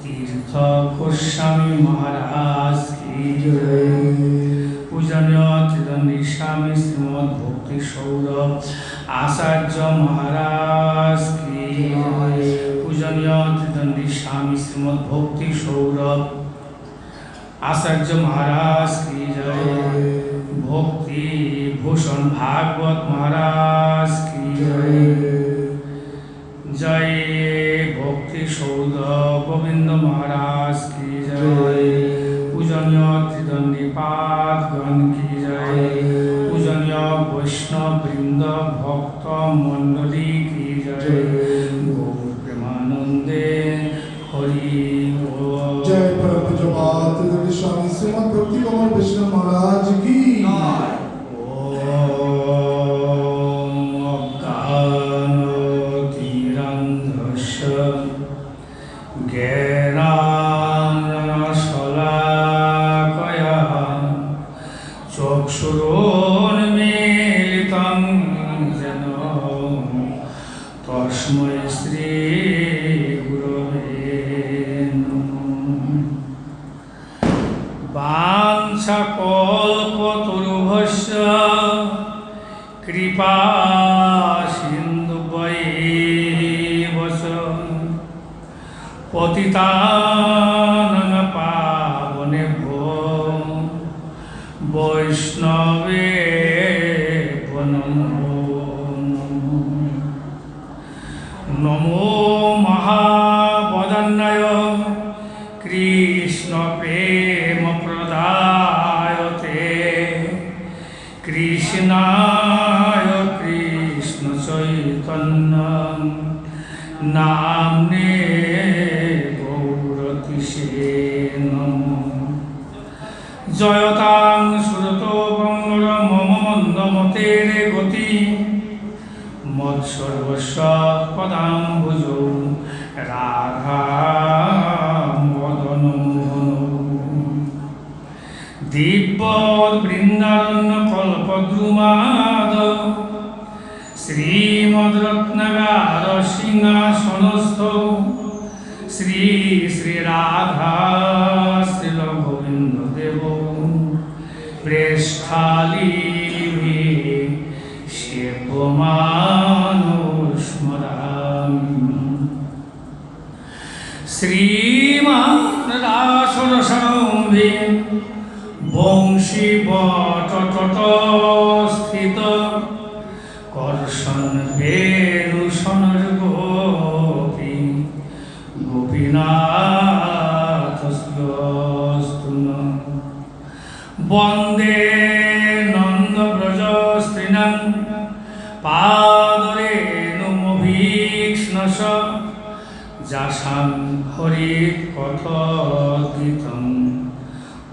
तीर्थ गोस्वामी महाराज की जय। पूजनीय त्रिदंडी स्वामी श्रीमद् भक्ति सौरभ आचार्य महाराज की जय। पूजनीय त्रिदंडी स्वामी श्रीमद् भक्ति सौरभ आचार्य महाराज की जय। भक्ति भूषण भागवत महाराज की जय। जय भक्ति सौरभ गोविंद महाराज की जय। पूजनीय त्रिदंडी पादगण की जय। पूजनीय वैष्णव वृंद भक्त मंडली की जय। गौर प्रेमानंदे हरि बोल। जय प्रभुपाद त्रिदंडी स्वामी श्रीमद् भक्ति कमल वैष्णव महाराज की। चक्षुरोन्मीलितं येन तस्मै श्रीगुरवे नमः। वाञ्छाकल्पतरुभ्यश्च कृपा सिन्धुभ्यैव च पतितानां पावनेभ्यो वैष्णवेभ्यो नमो महावदन्नाय कृष्ण प्रेम प्रदायते कृष्णाय कृष्ण चैतन्य नाम्ने गौरतिसे नमः। जयतां सुरतो बंगर मम मंदमतेरे गति मत्सर्वस्व पदाम्बुजौ राधा मदनं दिव्य वृंदारण्य कल्पद्रुमाद श्रीमद्रत्नगार सिंहासनस्थो श्री श्री राधा श्रील गोविंद देव प्रेष्ठाली सेव्यमानुस्मरामि। श्रीमान रासरसंभे वंशी बटतट स्थित कर्षण वेणुसनर गोपी गोपीनाथस्तु वंदे नंदव्रजस्त्रीणां पादरेणुमभीक्ष्णश जासां हरिकथागीतं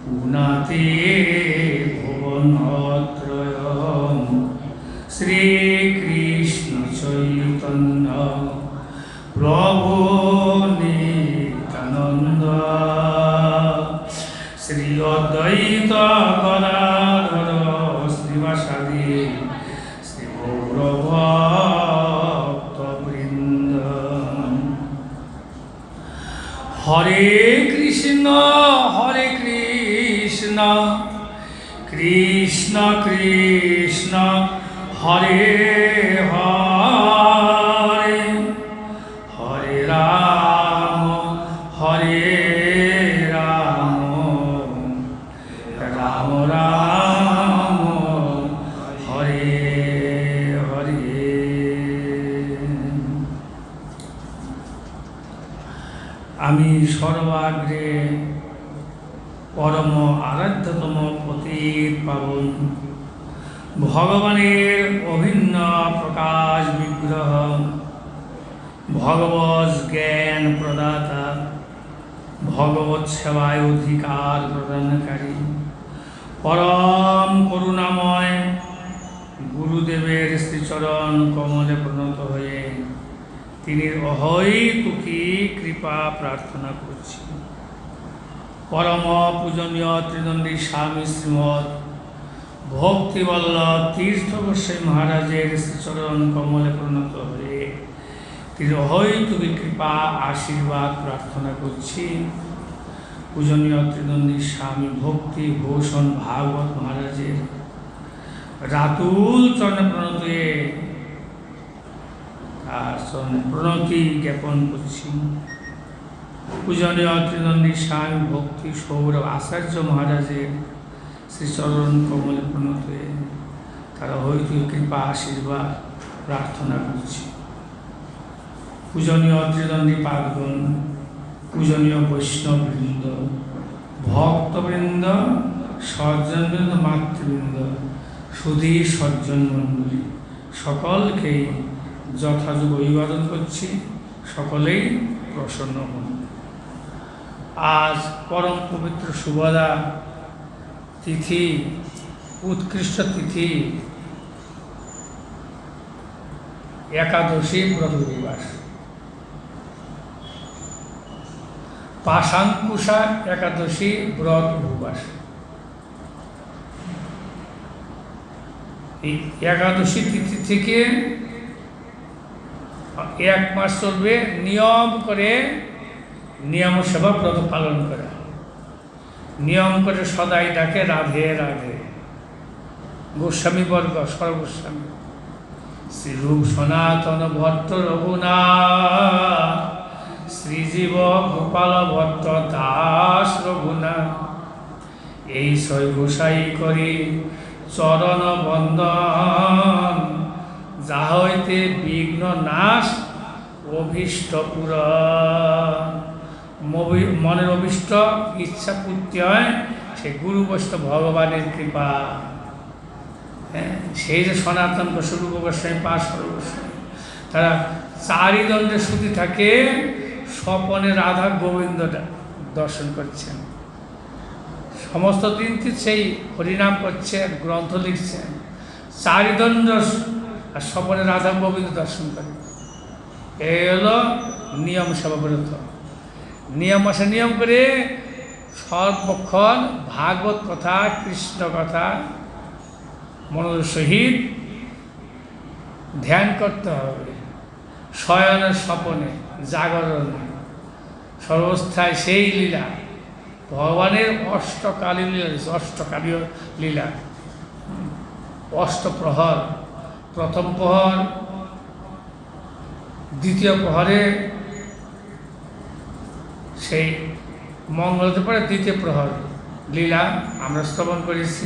पुनाति भुवनत्रयं श्रीकृष्ण चैतन्य प्रभु नित्यानंद श्री अद्वैत गदाधर श्रीवासादि श्री गौरभक्तवृंद। हरे कृष्ण कृष्ण कृष्ण हरे हरे हरे राम राम राम हरे हरे। आमी सर्वाग्रे परम आराध्यतम पतित पावन भगवानेर अभिन्न प्रकाश विग्रह भगवत ज्ञान प्रदाता भगवत सेवाय अधिकार प्रदानकारी परम करुणामय गुरुदेवेर श्रीचरण कमले प्रणत हये तिनिर अहैतुकी कृपा प्रार्थना करछि। परम पूजनीय त्रिदंडी स्वामी श्रीमद् भक्तिवल्लभ तीर्थ गोस्वामी महाराजेर श्रीचरण कमले प्रणत हये তিনি অহৈতুকী কৃপা আশীর্বাদ প্রার্থনা করছি। পূজনীয় ত্রিদণ্ডী স্বামী ভক্তি ভূষণ ভাগবত মহারাজের রাতুল চরণ প্রণতে আর প্রণতি জ্ঞাপন করছি। পূজনীয় ত্রিদণ্ডী স্বামী ভক্তি সৌরভ আচার্য মহারাজের শ্রীচরণ কমলে প্রণতে তারা হয়তো কৃপা আশীর্বাদ প্রার্থনা করছি। পূজনীয় ত্রিদণ্ডী পার্বণ, পূজনীয় বৈষ্ণববৃন্দ, ভক্তবৃন্দ, সজ্জনবৃন্দ, মাতৃবৃন্দ, সুধী সজ্জন মণ্ডলী সকলকেই যথাযোগ্য অভিবাদন করছি। সকলেই প্রসন্ন হন। আজ পরম পবিত্র শুভদা তিথি, উৎকৃষ্ট তিথি, একাদশী ব্রত দিবস। পাশাঙ্কুশা একাদশী ব্রত উপবাস। এই একাদশী তিথি থেকে 1 মাস চলবে নিয়ম করে নিয়ম সেবা ব্রত পালন করা। নিয়ম করে সদাই ডাকে রাধে রাধে। গোস্বামী বর্গ, সর্বস্বামী শ্রীরূপ সনাতন ভট্ট রঘুনাথ, শ্রীজীব গোপাল ভট্ট দাস রঘুনাথ, এই ছয় গোসাই করি চরণ বন্দন, যা হইতে বিঘ্ন নাশ অভীষ্ট পূরণ। মনের অভীষ্ট ইচ্ছা পূর্তি হয় সে গুরু বৈষ্ণব ভগবানের কৃপা। হ্যাঁ, সেই যে সনাতন গোস্বামী গোস্বামী পাশ গোস্বামী তারা চারি দণ্ডে শ্রুতি থাকে, স্বপনে রাধা গোবিন্দ দর্শন করছেন। সমস্ত দিন সেই হরিনাম করছেন, গ্রন্থ লিখছেন, চারি দণ্ড আর স্বপনে রাধা গোবিন্দ দর্শন করে। এই হলো নিয়ম সেবাব্রত। নিয়ম আসে নিয়ম করে সর্বক্ষণ ভাগবত কথা, কৃষ্ণ কথা মনোযোগ সহিত ধ্যান করতে হবে। শয়নের স্বপনে, জাগরণে, সর্বস্থায় সেই লীলা ভগবানের অষ্টকালীন লীলা, অষ্টকালীয় লীলা। অষ্টপ্রহর, প্রথম প্রহর, দ্বিতীয় প্রহরে সেই মঙ্গলতে পরে দ্বিতীয় প্রহর লীলা আমরা শ্রবণ করেছি।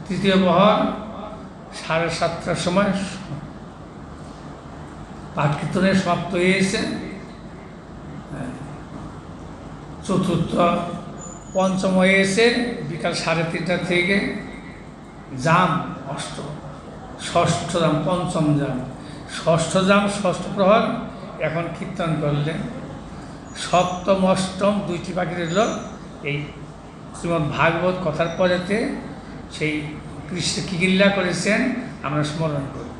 তৃতীয় প্রহর 7:30টার সময় পাঠ কীর্তনের সমাপ্ত হয়েছে। চতুর্থ, পঞ্চম হয়েছে বিকাল 3:30টা থেকে। জাম ষষ্ঠ জাম, পঞ্চম জাম, ষষ্ঠ জাম, ষষ্ঠ প্রহর এখন কীর্তন করলেন। সপ্তম অষ্টম 2টি বাকি রইল। এই শ্রীমদ্ ভাগবত কথার পরেতে সেই কৃষ্ণ কী লীলা করেছেন আমরা স্মরণ করি।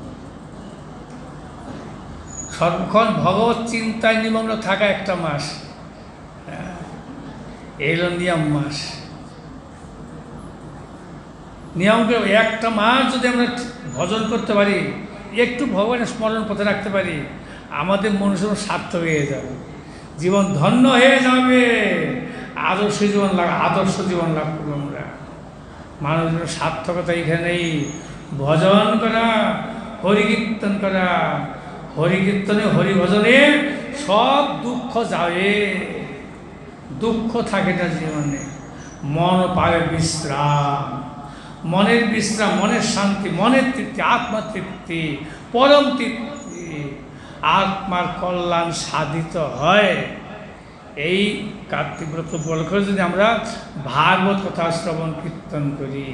সর্বক্ষণ ভগবত চিন্তায় নিমগ্ন থাকা একটা মাস, এই হল নিয়ম মাস। নিয়মকে একটা মাস যদি আমরা ভজন করতে পারি, একটু ভগবানের স্মরণ পথে রাখতে পারি, আমাদের মনুষ্য সার্থক হয়ে যাবে, জীবন ধন্য হয়ে যাবে। আদর্শ জীবন লাভ করবো আমরা। মানুষের সার্থকতা এখানেই ভজন করা, হরিকীর্তন করা। হরিকীর্তনে হরিভজনে সব দুঃখ যাবে, দুঃখ থাকে না জীবনে। মন পাবে বিশ্রাম, মনের বিশ্রাম, মনের শান্তি, মনের তৃপ্তি, আত্মার তৃপ্তি, পরম তৃপ্তি, আত্মার কল্যাণ সাধিত হয়। এই কার্তিক ব্রত উপলক্ষে যদি আমরা ভাগবত কথা শ্রবণ কীর্তন করি,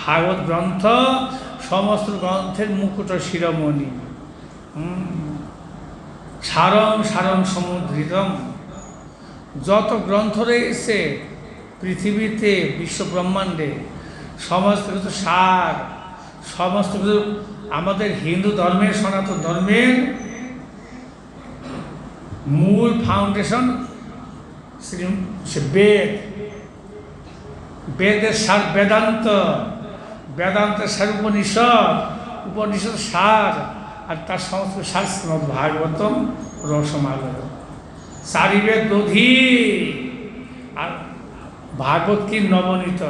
ভাগবত গ্রন্থ সমস্ত গ্রন্থের মুকুট শিরোমণি, সারং সারং সমুদ্রিতম। যত গ্রন্থ রয়েছে পৃথিবীতে, বিশ্ব ব্রহ্মাণ্ডে, সমস্ত কিছু সার, সমস্ত কিছু আমাদের হিন্দু ধর্মের, সনাতন ধর্মের মূল ফাউন্ডেশন সে বেদ। বেদের সার বেদান্ত, বেদান্তের সার উপনিষদ, উপনিষদ সার আর তার সমস্ত শাস্ত্র ভাগবতম রসমালয়, চারিবেদ দধি, আর ভাগবত কি নবনীত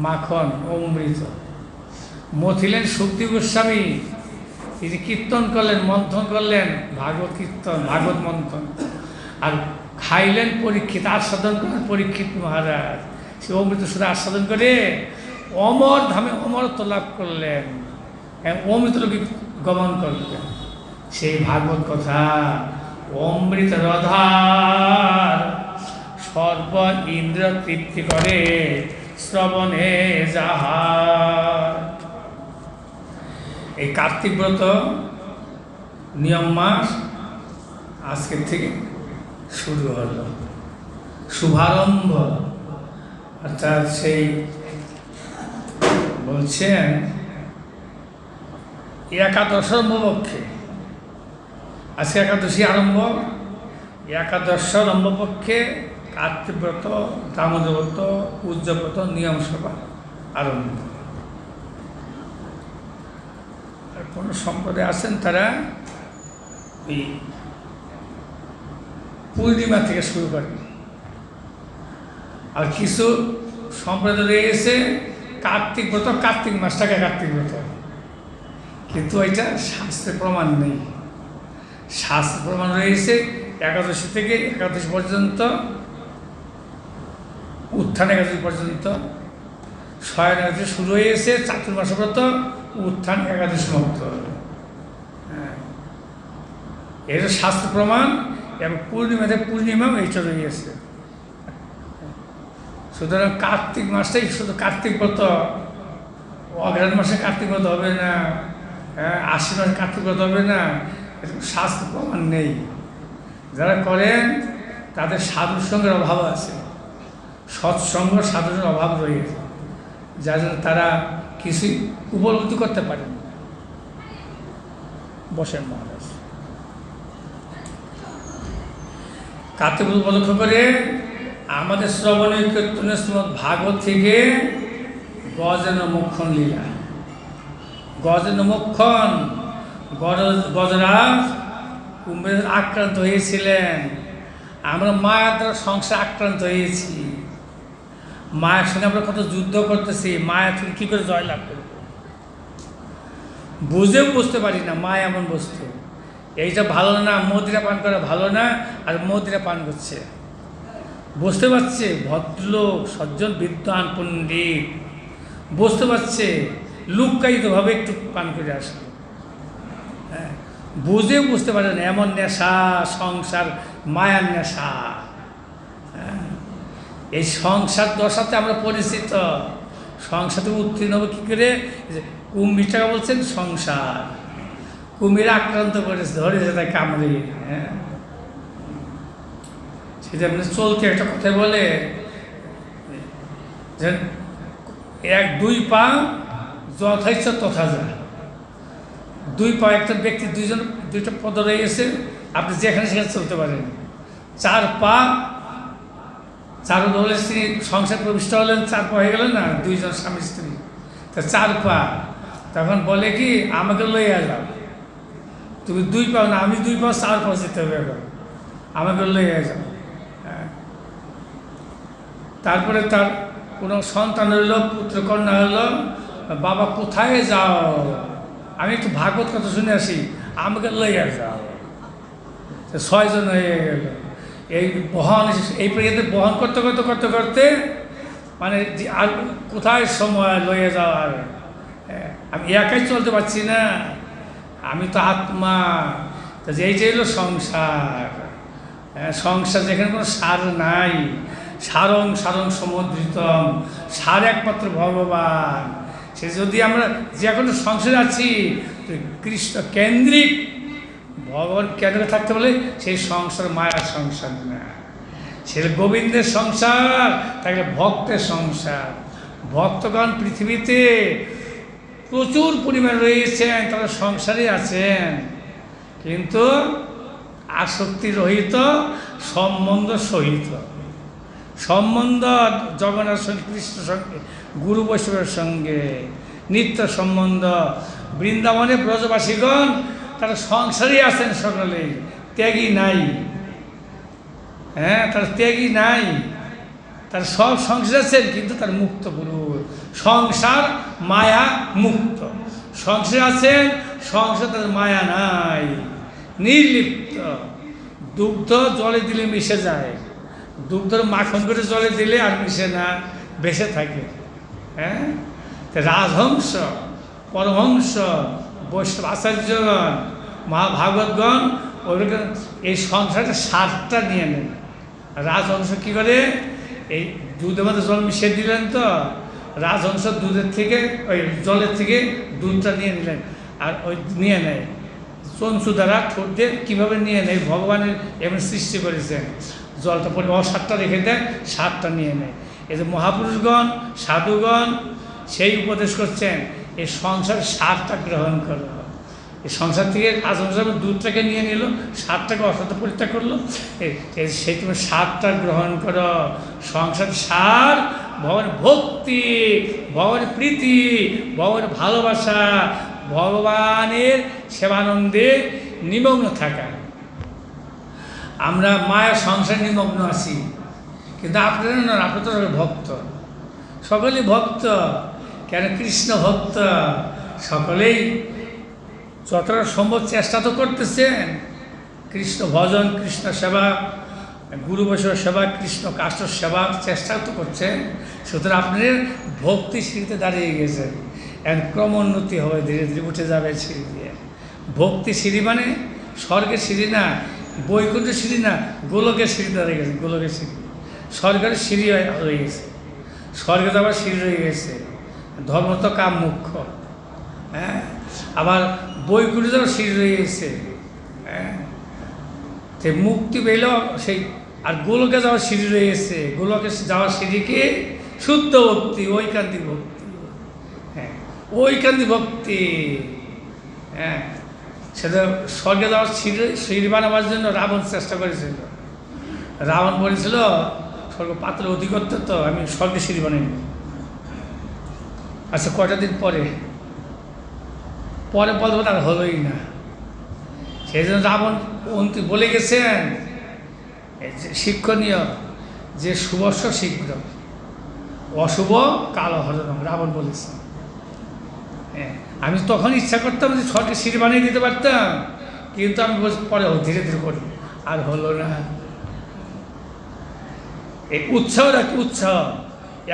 মাখন অমৃত। মথিলেন সুখদেব গোস্বামী, তিনি কীর্তন করলেন, মন্থন করলেন, ভাগবত কীর্তন ভাগবত মন্থন, আর খাইলেন পরীক্ষিত, আস্বাদন করলেন পরীক্ষিত মহারাজ। সে অমৃত শুধু আস্বাদন করে অমর ধামে অমরত্ব লাভ করলেন, অমৃত লোকে গমন করলেন। সেই ভাগবত কথা অমৃত রধার সর্ব ইন্দ্র তৃপ্তি করে শ্রবণে যাহার। এই কার্তিক ব্রত নিয়ম মাস আজকের থেকে শুরু হলো, শুভারম্ভ। অর্থাৎ সেই বলছেন একাদশ আরম্ভপক্ষে, আজকে একাদশী আরম্ভ, একাদশ আরম্ভপক্ষে কার্তিক ব্রত, দামোদর ব্রত, উজ্জ্বব্রত নিয়ম সভা আরম্ভ। আর কোনো সম্প্রদায় আছেন তারা এই পূর্ণিমা থেকে শুরু করে, আর কিছু সম্প্রদায় রয়েছে কার্তিক ব্রত, কার্তিক মাসটাকে কার্তিক ব্রত, কিন্তু এটা শাস্ত্রের প্রমাণ নেই। শাস্ত্র প্রমাণ রয়েছে একাদশী থেকে একাদশী পর্যন্ত, উত্থান একাদশী পর্যন্ত, শয়ন একাদশী শুরু হয়েছে, চাতুর্মাস ব্রত, উত্থান একাদশী মুক্ত। এটা শাস্ত্র প্রমাণ, এবং পূর্ণিমাতে পূর্ণিমাও এইটা রয়েছে। সুতরাং কার্তিক মাসটাই শুধু কার্তিক ব্রত, অগ্রহায়ণ মাসে কার্তিক ব্রত হবে না, আশ্বিন মাসে কার্তিক ব্রত হবে না, এরকম শাস্ত্র প্রমাণ নেই। যারা করেন তাদের সাধুর সঙ্গের অভাব আছে, সৎসঙ্গ সাধুর অভাব রয়েছে, যার জন্য তারা কিছুই উপলব্ধি করতে পারেন। বসেন মহারাজ। কার্তিক উপলক্ষ করে আমাদের শ্রবণে কীর্তনের শ্রীমদ্ ভাগবত থেকে গজেন্দ্র মোক্ষণ লীলা। গজেন্দ্র মোক্ষণ গজরাজ কুম্ভের আক্রান্ত হয়েছিলেন। আমরা মায়ের দ্বারা সংসার আক্রান্ত হয়েছি, মায়ের সঙ্গে আমরা কত যুদ্ধ করতেছি, মায়ের থেকে কী করে জয়লাভ করব বুঝেও বুঝতে পারি না। মা এমন বস্তু, এইটা ভালো না, মদিরা পান করা ভালো না, আর মদিরা পান করছে। বুঝতে পারছে ভদ্রলোক, সজ্জন, বিদ্বান, পণ্ডিত বুঝতে পারছে, লুক্কায়িতভাবে একটু পান করে আসলো। হ্যাঁ, বুঝেও বুঝতে পারে না এমন নেশা, সংসার মায়ার নেশা। এই সংসার দশাতে আমরা পরিচিত, সংসারে উত্তীর্ণ হবে কী করে? কুম্ভীরটাকে বলছেন সংসার, কুমির আক্রান্ত করেছে, ধরেছে তাই কামড়ে। হ্যাঁ, সেটা মানে চলতে একটা কথায় বলে যে এক দুই পা যথা ইচ্ছা তথা যা। দুই পা একটা ব্যক্তি দুইটা পদ রয়েছে, আপনি যেখানে সেখানে চলতে পারেন। চার পা, চার হলে স্ত্রী সংসার প্রবিষ্ট হলেন, চার পা হয়ে গেলেন না, দুইজন স্বামী স্ত্রী, তা চার পা। তখন বলে কি আমাকে লইয়া যাও, তুমি দুই পাও না, আমি দুই পাও, চার পাও যেতে হবে, এখন আমাকে লইয়া যাও। হ্যাঁ, তারপরে তার কোনো সন্তান হইল, পুত্র কন্যা হইল, বাবা কোথায় যাও, আমি একটু ভাগবত কথা শুনে আসি, আমাকে লইয়া যাও। 6 জন হয়ে গেল। এই বহন, এই পর্যন্ত বহন করতে করতে করতে করতে মানে আর কোথায় সময় লইয়া যাওয়ার, আমি একাই চলতে পারছি না, আমি তো আত্মা। তো এইটাই হলো সংসার। সংসার যেখানে কোনো সার নাই, সারং সারং সমুদ্রিতম, সার একমাত্র ভগবান। সে যদি আমরা যে কোনো সংসারে আছি, কৃষ্ণ কেন্দ্রিক, ভগবান কেন্দ্রে থাকতে বলে সেই সংসার মায়ার সংসার না, সে গোবিন্দের সংসার, তাহলে ভক্তের সংসার। ভক্তগণ পৃথিবীতে প্রচুর পরিমাণ রয়েছেন, তারা সংসারে আছেন, কিন্তু আসক্তি রহিত, সম্বন্ধ সহিত। সম্বন্ধ জগন্নাথ সঙ্গে, কৃষ্ণের সঙ্গে, গুরু বৈষ্ণবের সঙ্গে নিত্য সম্বন্ধ, বৃন্দাবনে ব্রজবাসীগণ তারা সংসারই আছেন সকলেই, ত্যাগী নাই। হ্যাঁ, তার ত্যাগী নাই, তার সব সংসার আছেন, কিন্তু তার মুক্ত পুরুষ, সংসার মায়া মুক্ত। সংসার আছেন, সংসার তার মায়া নাই, নির্লিপ্ত। দুগ্ধ জলে দিলে মিশে যায়, দুগ্ধর মাখন করে জলে দিলে আর মিশে না, বেঁচে থাকে। হ্যাঁ, রাজহংস, পরমহংস, বৈষ্ণব আচার্যগণ, মহাভাগবতগণ ওইরকম এই সংসারটা স্বাদটা নিয়ে নেন। রাজহংস কী করে, এই দুধের মধ্যে জল মিশিয়ে দিলেন, তো রাজহংস দুধের থেকে ওই জলের থেকে দুধটা নিয়ে নিলেন, আর ওই নিয়ে নেয় চঞ্চু দ্বারা ঠোঁট দিয়ে কীভাবে নিয়ে নেয়, ভগবানের এমন সৃষ্টি করেছেন, জলটা পরে অসারটা রেখে দেয়, সারটা নিয়ে নেয়। এই যে মহাপুরুষগণ, সাধুগণ সেই উপদেশ করছেন, এই সংসার সারটা গ্রহণ করো। এই সংসার থেকে রাজহংসের দুধটাকে নিয়ে নিল, সারটাকে অসারটা পরিত্যাগ করলো, সেই তুমি সারটা গ্রহণ করো। সংসার সার ভগবান ভক্তি, ভগবানের প্রীতি, ভগবানের ভালোবাসা, ভগবানের সেবানন্দে নিমগ্ন থাকা। আমরা মায়ের সংসার নিমগ্ন আছি, কিন্তু আপনারা না, আপনারা তো ভক্ত, সকলেই ভক্ত। কেন কৃষ্ণ ভক্ত, সকলেই যতটা সম্ভব চেষ্টা তো করতেছেন, কৃষ্ণ ভজন, কৃষ্ণ সেবা, গুরু বৈষ্ণব সেবা, কৃষ্ণ কাষ্ঠ সেবা চেষ্টা তো করছেন। সুতরাং আপনাদের ভক্তি সিঁড়িতে দাঁড়িয়ে গেছেন, এখন ক্রমোন্নতি হবে, ধীরে ধীরে উঠে যাবে সিঁড়ি দিয়ে। ভক্তি সিঁড়ি মানে স্বর্গের সিঁড়ি না, বৈকুণ্ঠের সিঁড়ি না, গোলকের সিঁড়ি দাঁড়িয়ে গেছে, গোলকের সিঁড়ি। স্বর্গের সিঁড়ি হয়ে গেছে, স্বর্গে যাওয়ার সিঁড়ি রয়ে গেছে, ধর্ম তো কাম মুখ্য। হ্যাঁ, আবার বৈকুণ্ঠে যাওয়ার সিঁড়ি রয়ে গেছে। হ্যাঁ, সে মুক্তি পেলেও সেই, আর গোলকে যাওয়ার সিঁড়ি রয়ে গেছে, গোলকে যাওয়ার সিঁড়িকে শুদ্ধ ভক্তি, ঐকান্তিক ভক্তি। হ্যাঁ, ঐকান্তিক ভক্তি। হ্যাঁ, সেটা স্বর্গে যাওয়ার সিঁড়ি বানাবার জন্য রাবণ চেষ্টা করেছিল। রাবণ বলেছিল, স্বর্গ পাত্র অধিকত্ব, তো আমি স্বর্গে সিঁড়ি বানাই। আচ্ছা, কয়টা দিন পরে বলবো, তার হলোই না। সেই জন্য রাবণ বলে গেছেন, শিক্ষণীয়, যে শুভস্ব শীঘ্র, অশুভ কাল হরণম, রাবণ বলেছেন। হ্যাঁ, আমি তখন ইচ্ছা করতাম যে স্বর্গে সিঁড়ি বানিয়ে দিতে পারতাম, কিন্তু আমি পরে ধীরে ধীরে করি, আর হলো না। এই উৎসব রাখি, উৎসব।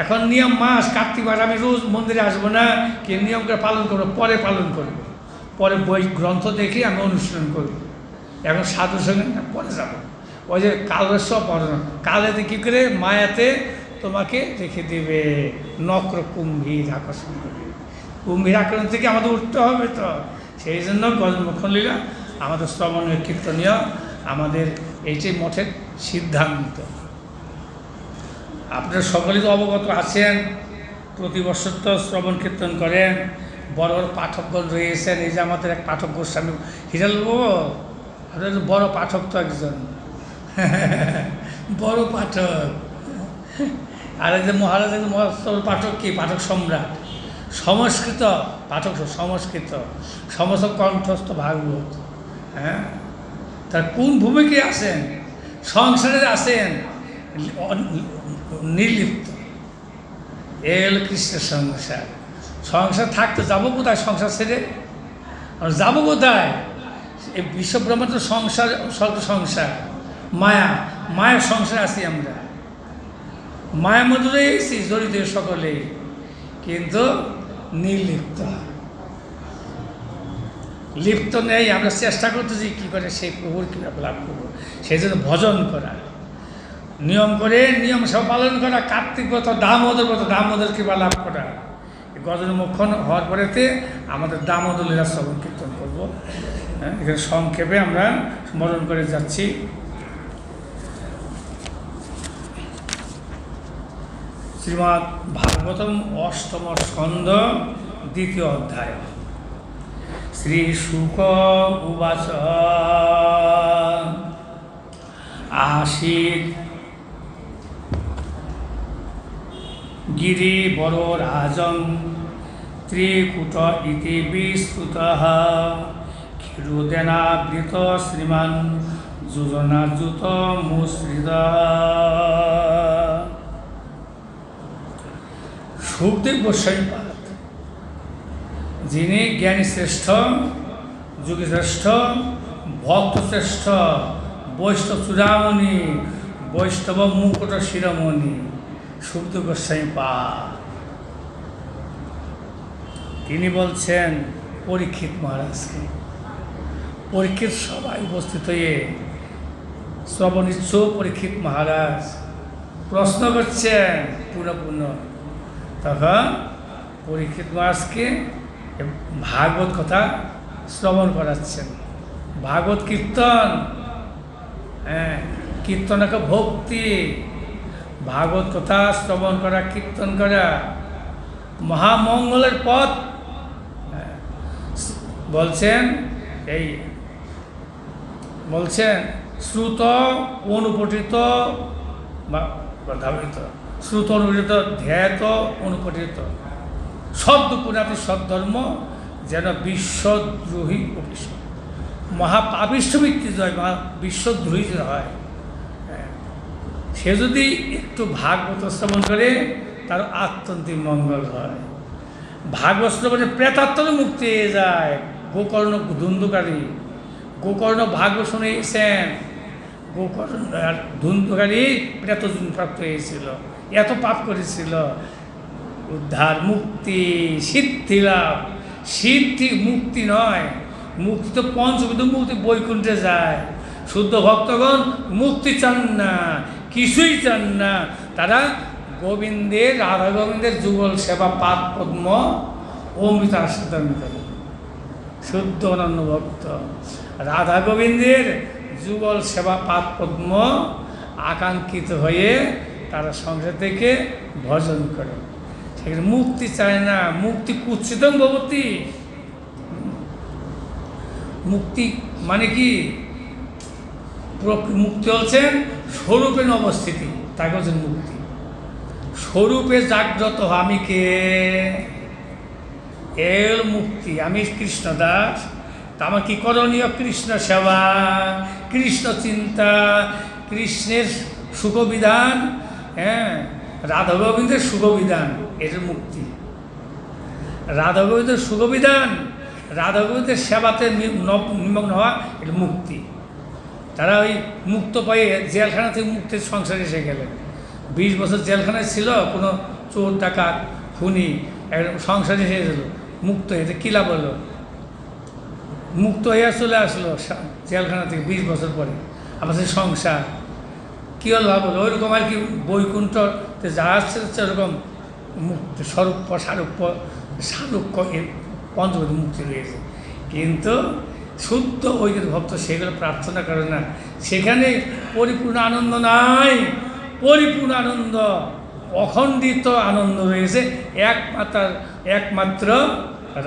এখন নিয়ম মাস, কার্তিক মাস আমি রোজ মন্দিরে আসবো না, কি নিয়ম করে পালন করবো, পরে পালন করবো, পরে বই গ্রন্থ দেখে আমি অনুশীলন করব। এখন সাধুর সঙ্গে পরে যাবো। ওই যে কালস্ব পড়ানো, কালেতে কী করে মায়াতে তোমাকে রেখে দেবে, নক্র কুম্ভীর আকর্ষণ করবে। কুম্ভীর আকর্ষণ থেকে আমাদের উঠতে হবে, তো সেই জন্য গজমোক্ষণ লীলা আমাদের শ্রবণীয় কীর্তনীয়, আমাদের এইটাই মঠের সিদ্ধান্ত। আপনারা সকলেই তো অবগত আছেন, প্রতি বছর তো শ্রবণ কীর্তন করেন, বড় বড় পাঠকগণ রয়েছেন। এই যে আমাদের এক পাঠক গোস্বামী, হিরাল বাবু, আপনার বড় পাঠক তো একজন, বড় পাঠক। আর এই যে মহারাজের মস্ত পাঠক, কি পাঠক সম্রাট, সংস্কৃত পাঠক, সংস্কৃত সমস্ত কণ্ঠস্থ ভাগবত। হ্যাঁ, তার কোন ভূমিকায় আছেন, সংসারে আছেন নির্লিপ্ত। এ হলো কৃষ্ণের সংসার। সংসার থাকতে যাবো কোথায়, সংসার ছেড়ে আমরা যাবো কোথায়? এই বিশ্বব্রহ্মাণ্ড সংসার, স্বর্গ সংসার, মায়া, মায়ের সংসারে আছি আমরা, মায়ের মধ্যে রয়েছি জড়িত সকলেই, কিন্তু নির্লিপ্ত, লিপ্ত নেই। আমরা চেষ্টা করতেছি কী করে সেই প্রভুর কীভাবে লাভ করবো, সেই জন্য ভজন করা, নিয়ম করে নিয়ম সব পালন করা, কার্তিক ব্রত, দামোদর ব্রত, দামোদর কৃপা লাভ করা। গজমোক্ষণ হওয়ার পরেতে আমাদের দামোদর লীলা শ্রবণ কীর্তন করবো। হ্যাঁ, এখানে সংক্ষেপে আমরা স্মরণ করে যাচ্ছি। শ্রীমদ্ ভাগবতম অষ্টম স্কন্ধ দ্বিতীয় অধ্যায়। শ্রী শুক উবাচ আশীত গিরি বর রাজং ত্রিকূট ইতি বিস্তৃতः ক্ষীরোদেনাবৃত শ্রীমান যোজনাযুত মুশ্রিতः। সুখদেব গোস্বামী পাদ, যিনি জ্ঞানী শ্রেষ্ঠ, যোগী শ্রেষ্ঠ, ভক্ত শ্রেষ্ঠ, বৈষ্ণব চূড়ামণি, বৈষ্ণব মুকুট শিরোমণি সুখদেব গোস্বামী পাদ, তিনি বলছেন পরীক্ষিত মহারাজকে। পরীক্ষিত সবাই উপস্থিত হয়ে শ্রবণিচ্ছ পরীক্ষিত মহারাজ প্রশ্ন করছেন পুনঃ। তখন পরীক্ষিত মহারাজকে ভাগবত কথা শ্রবণ করাচ্ছেন। ভাগবত কীর্তন, কীর্তন একটা ভক্তি। ভাগবত কথা শ্রবণ করা, কীর্তন করা মহামঙ্গলের পথ। বলছেন শ্রুত অনুপঠিত বা ধাবিত, শ্রুত অনুপঠিত ধ্যাত অনুপঠিত শব্দ পুরাতি সদ্ধর্ম যেন বিশ্বদ্রোহী অভিষেক। মহাপাপিষ্ঠ ব্যক্তি হয়, বিশ্বদ্রোহী হয়। সে যদি একটু ভাগবত শ্রবণ করে তার আত্যন্তিক মঙ্গল হয়। ভাগবত শ্রবণে প্রেতাত্মার মুক্তি হয়ে যায়। গোকর্ণ ধুন্ধুকারী, গোকর্ণ ভাগবত শুনেছেন, গোকর্ণ ধুন্ধুকারী প্রেতজন প্রাপ্ত হয়েছিল, এত পাপ করেছিল। উদ্ধার, মুক্তি, সিদ্ধি লাভ। সিদ্ধি মুক্তি নয়, মুক্তি তো পঞ্চবিধ মুক্তি, বৈকুণ্ঠে যায়। শুদ্ধ ভক্তগণ মুক্তি চান না, কিছুই চান না। তারা গোবিন্দের, রাধা গোবিন্দের যুগল সেবা পাদ পদ্ম অমৃত আস্বাদন করে। শুদ্ধ অনন্য ভক্ত রাধা গোবিন্দের যুগল সেবা পাদ পদ্ম আকাঙ্ক্ষিত হয়ে তারা সংসার থেকে ভজন করে। সেখানে মুক্তি চায় না। মুক্তি কুচ্ছিতং ভবতি। মুক্তি মানে কি? মুক্তি হচ্ছেন স্বরূপের অবস্থিতি, তাকে হচ্ছেন মুক্তি। স্বরূপে জাগ্রত আমি কে, এর মুক্তি। আমি কৃষ্ণদাস, তা আমার কি করণীয়? কৃষ্ণ সেবা, কৃষ্ণ চিন্তা, কৃষ্ণের সুখবিধান, রাধা গোবিন্দের সুখবিধান, এটার মুক্তি। রাধা গোবিন্দের সুখবিধান, রাধা গোবিন্দের সেবাতে নিমগ্ন হওয়া, এটা মুক্তি। তারা ওই মুক্ত পাইয়ে জেলখানা থেকে মুক্তির সংসারে এসে গেলেন। 20 বছর জেলখানায় ছিল, কোনো চোর ডাকাত খুনি একদম সংসারে এসে গেল, মুক্ত হয়ে কী লাভ হলো? মুক্ত হয়ে চলে আসলো জেলখানা থেকে 20 বছর পরে, আমার সেই সংসার কী লাভ হলো? ওইরকম আর কি বৈকুণ্ঠতে যা আসছে ওরকম মুক্তি, স্বরূপ সারূপ্য পঞ্চবতী মুক্তি রয়েছে। কিন্তু শুদ্ধ ঐক্যের ভক্ত সেগুলো প্রার্থনা করে না। সেখানে পরিপূর্ণ আনন্দ নাই, পরিপূর্ণ আনন্দ, অখণ্ডিত আনন্দ রয়েছে একমাত্র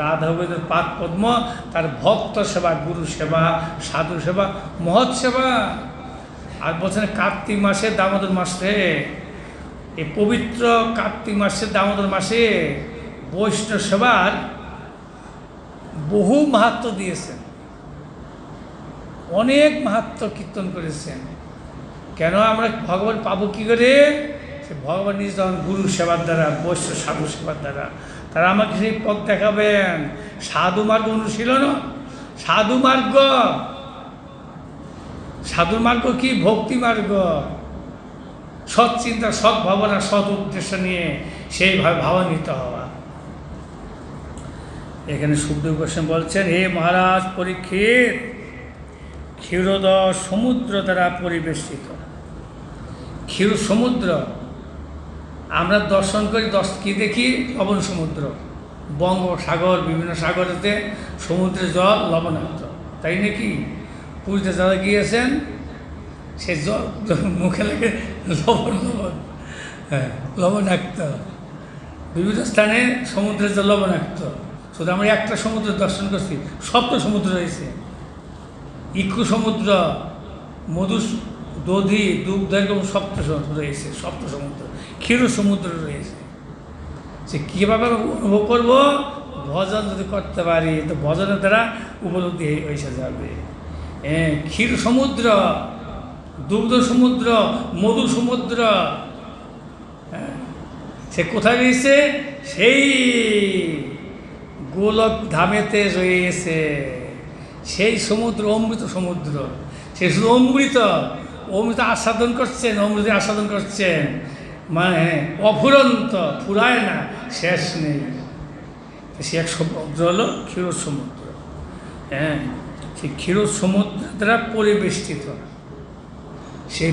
রাধা গোবিন্দের পাদ পদ্ম, তার ভক্ত সেবা, গুরু সেবা, সাধু সেবা, মহৎ সেবা। আর বলছেন কার্তিক মাসে, দামোদর মাসে, এই পবিত্র কার্তিক মাসে, দামোদর মাসে বৈষ্ণব সেবার বহু মাহাত্ম্য দিয়েছেন, অনেক মাহাত্ম্য কীর্তন করেছেন। কেন আমরা ভগবান পাবো কী করে? সে ভগবান নিজ যখন গুরু সেবার দ্বারা, বৈষ্ণব সাধু সেবার দ্বারা তারা আমাকে সেই পথ দেখাবেন। সাধু মার্গ অনুশীলন, সাধু মার্গ, সাধুর মার্গ কি? ভক্তি মার্গ। সৎ চিন্তা, সৎ ভাবনা, সৎ উদ্দেশ্য নিয়ে সেইভাবে ভাবান্বিত হওয়া। এখানে সুখদেব গোস্বামী বলছেন, হে মহারাজ পরীক্ষিত, ক্ষীরোদ সমুদ্র দ্বারা পরিবেষ্টিত। ক্ষীর সমুদ্র আমরা দর্শন করি, কি দেখি? লবণ সমুদ্র, বঙ্গোপসাগর, বিভিন্ন সাগরেতে সমুদ্রের জল লবণাক্ত, তাই নাকি? পুরীতে যারা গিয়েছেন সে জল মুখে লাগে লবণাক্ত। বিভিন্ন স্থানে সমুদ্রের জল লবণাক্ত। শুধু আমরা একটা সমুদ্র দর্শন করছি, সপ্ত সমুদ্র রয়েছে। ইকু সমুদ্র, মধু, দধি, দুগ্ধ, এরকম সপ্ত সমুদ্র রয়েছে, সপ্ত সমুদ্র। ক্ষীর সমুদ্র রয়েছে। সে কীভাবে অনুভব করবো? ভজন যদি করতে পারি তো ভজনের দ্বারা উপলব্ধি এসে যাবে। ক্ষীর সমুদ্র, দুগ্ধ সমুদ্র, মধু সমুদ্র, সে কোথায় রয়েছে? সেই গোলক ধামেতে রয়েছে। সেই সমুদ্র অমৃত সমুদ্র, সে শুধু অমৃত আস্বাদন করছেন, অমৃত আস্বাদন করছেন, মানে অফুরন্ত, ফুরায় না, শেষ নেই। সে এক সমুদ্র হলো ক্ষীর সমুদ্র। সেই ক্ষীর সমুদ্র দ্বারা পরিবেষ্টিত সেই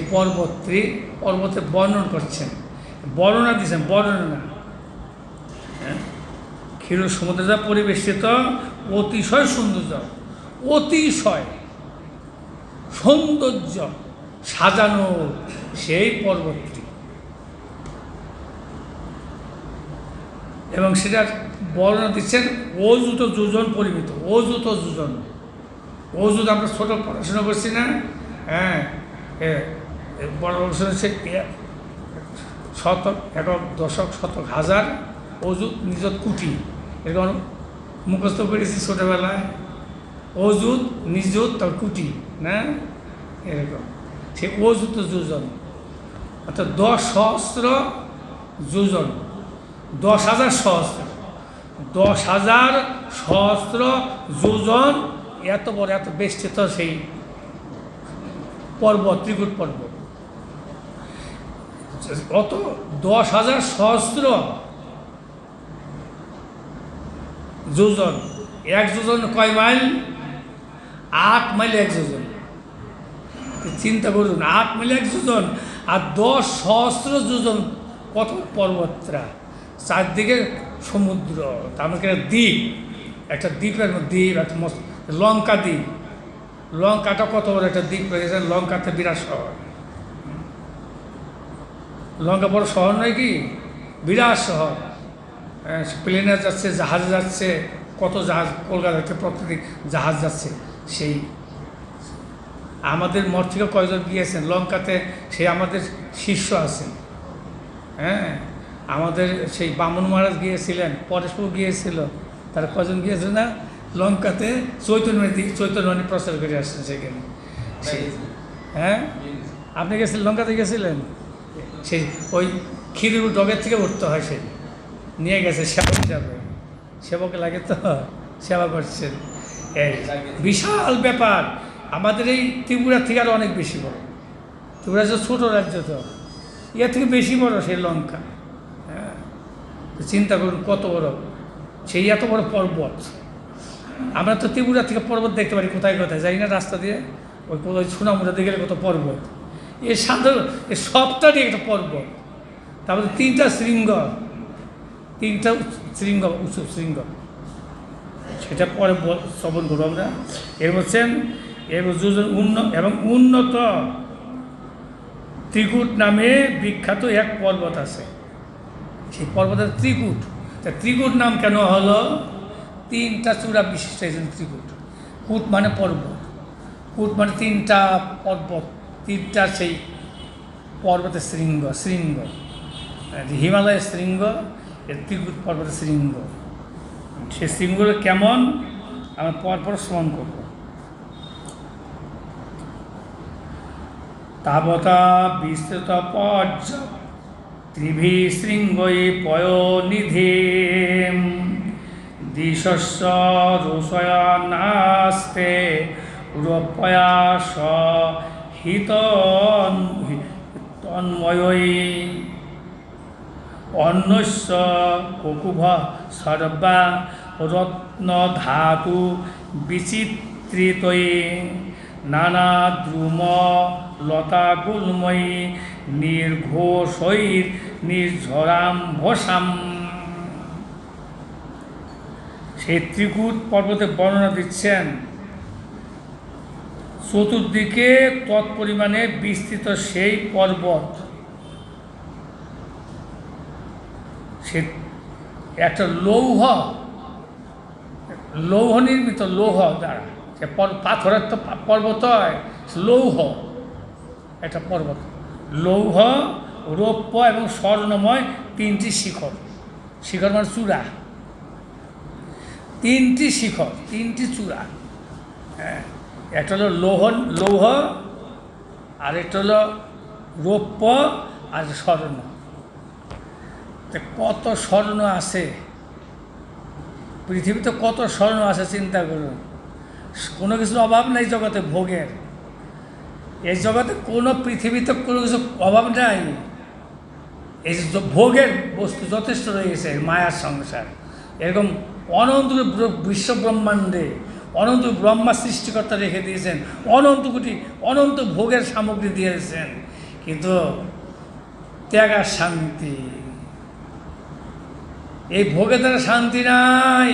পর্বতে বর্ণন করছেন, বর্ণনা দিচ্ছেন, বর্ণনা। ক্ষীর সমুদ্র দ্বারা পরিবেষ্টিত অতিশয় সৌন্দর্য সাজানো সেই পর্বতটি, এবং সেটার বর্ণনা দিচ্ছেন অযুত যোজন পরিমিত। অযুত আমরা ছোট পড়াশোনা করছি না? বড় হচ্ছে শতক, একক, দশক, শতক, হাজার, অযুত, নিযুত, কোটি, এরকম মুখস্থ করেছি ছোটোবেলায়। অযুত, নিযুত, তার কোটি, না এরকম। সে অযুত যোজন অর্থাৎ 10,000 যোজন, 10,000 সহস্র, 10,000 সহস্র যোজন, এত বড়, এত বেষ্টিত সেই পর্বত, ত্রিকুট পর্বত। অত 10,000 সহস্র যোজন। এক যোজন কয় মাইল? 8 মাইল 1 যোজন। চিন্তা করুন, 8 মাইল 1 যোজন, আর 10 সহস্র যোজন কত পর্বতরা, চারদিকে সমুদ্র, তার মধ্যে দ্বীপ, একটা দ্বীপের দ্বীপ, একটা লঙ্কা দ্বীপ। লঙ্কাটা কত বড় একটা দ্বীপ রয়েছে, লঙ্কাতে বিরাট শহর। লঙ্কা বড় শহর নয় কি? বিরাট শহর। প্লেনে যাচ্ছে, জাহাজে যাচ্ছে, কত জাহাজ, কলকাতাতে প্রতিদিন জাহাজ যাচ্ছে। সেই আমাদের মঠ থেকে কয়জন গিয়েছেন লঙ্কাতে, সেই আমাদের শিষ্য আছেন। আমাদের সেই বামন মহারাজ গিয়েছিলেন, পরেশবাবু গিয়েছিল, তারা কজন গিয়েছিল না লঙ্কাতে? চৈতন্য প্রচার করে আসছেন সেখানে। আপনি গেছিলেন লঙ্কাতে? গেছিলেন? সেই ওই ক্ষীরের ডগের থেকে উঠতে হয়, সেই নিয়ে গেছে সেবক হিসাবে। সেবক লাগে তো, সেবা করছেন। এই বিশাল ব্যাপার। আমাদের এই ত্রিপুরা থেকে আরও অনেক বেশি বড়। ত্রিপুরা যে ছোটো রাজ্য, তো এর থেকে বেশি বড় সেই লঙ্কা। চিন্তা করুন কত বড়, সেই এত বড় পর্বত। আমরা তো ত্রিপুরা থেকে পর্বত দেখতে পারি কোথায় কোথায়, যাই না রাস্তা দিয়ে, ওই কোথায় সোনামুড়াতে গেলে কত পর্বত। এর সাধারণ এর সবটারই একটা পর্বত। তারপরে 3টা শৃঙ্গ, উঁচু শৃঙ্গ, সেটা পরে শ্রবণ করবো আমরা। এর বলছেন এবং উন্নত ত্রিকুট নামে বিখ্যাত এক পর্বত আছে। সেই পর্বতের ত্রিকুট। তা ত্রিকুট নাম কেন হলো? 3টা চূড়া বিশিষ্ট এই ত্রিকুট। কূট মানে পর্বত, কূট মানে 3টা পর্বত, 3টা সেই পর্বতের শৃঙ্গ, হিমালয়ের শৃঙ্গ, এর ত্রিকুট পর্বতের শৃঙ্গ। সে শৃঙ্গগুলো কেমন আমরা পরপর স্মরণ করব। তাবতা বিস্তৃত পর্য ত্রিভি শৃঙ্গই পয়োনিধি দিশস্য রোষয়ানাস্তে রূপয়াস হিত তন্ময়ী অন্যস্য কুকুভ সর্বা রত্ন ধাতু বিচিত্রিতয়ে নানা দ্রুম লতা গুল্ময়ী নির্ঘোষৈর নির্ঝরাম্ভসাম। সেই ত্রিকুট পর্বতে বর্ণনা দিচ্ছেন, চতুর্দিকে তৎপরিমাণে বিস্তৃত সেই পর্বত। সে একটা লৌহ নির্মিত, লৌহ দ্বারা, সে পাথরের তো পর্বত হয়, লৌহ একটা পর্বত। লৌহ, রৌপ্য এবং স্বর্ণময় 3টি শিখর। শিখর মানে চূড়া। তিনটি শিখর, তিনটি চূড়া। হ্যাঁ, একটা হলো লৌহ, আর একটা হলো রৌপ্য, আর স্বর্ণ। কত স্বর্ণ আছে পৃথিবীতে, কত স্বর্ণ আছে চিন্তা করুন। কোনো কিছুর অভাব নেই জগতে, ভোগের। এই জগতে কোনো, পৃথিবীতে কোনো কিছু অভাব নাই। এই যে ভোগের বস্তু যথেষ্ট রয়েছে, মায়ার সংসার। এরকম অনন্ত বিশ্ব ব্রহ্মাণ্ডে অনন্ত ব্রহ্মা সৃষ্টিকর্তা রেখে দিয়েছেন, অনন্ত কোটি অনন্ত ভোগের সামগ্রী দিয়েছেন, কিন্তু ত্যাগ আর শান্তি, এই ভোগের দ্বারা শান্তি নাই,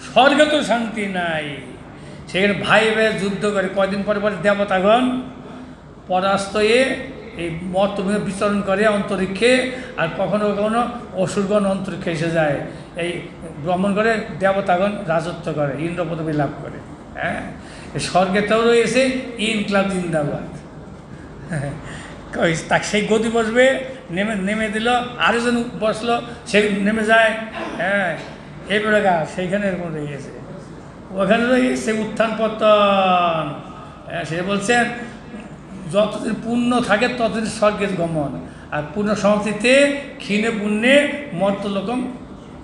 স্বর্গে তো শান্তি নাই। সেখানে ভাই ভাই যুদ্ধ করে, কয়দিন পরে পরে দেবতাগণ পরাস্ত হয়ে এই মর্তভূমি বিচরণ করে অন্তরিক্ষে, আর কখনো কখনো অসুরগণ অন্তরিক্ষে এসে যায়, এই ভ্রমণ করে দেবতাগণ রাজত্ব করে, ইন্দ্র পদবী লাভ করে। হ্যাঁ, স্বর্গেতেও রয়েছে ইনকলাব জিন্দাবাদ। তাকে সেই গতি বসবে, নেমে দিল, আরেকজন বসলো, সে নেমে যায়। হ্যাঁ, এই প্রকার সেইখানে এরকম রয়ে গেছে, ওখানে রয়ে গেছে উত্থান পতন। হ্যাঁ, সে বলছেন যতদিন পুণ্য থাকে ততদিন স্বর্গের গমন, আর পুণ্য সমাপ্তিতে ক্ষীণে পুণ্যে মর্তলোকম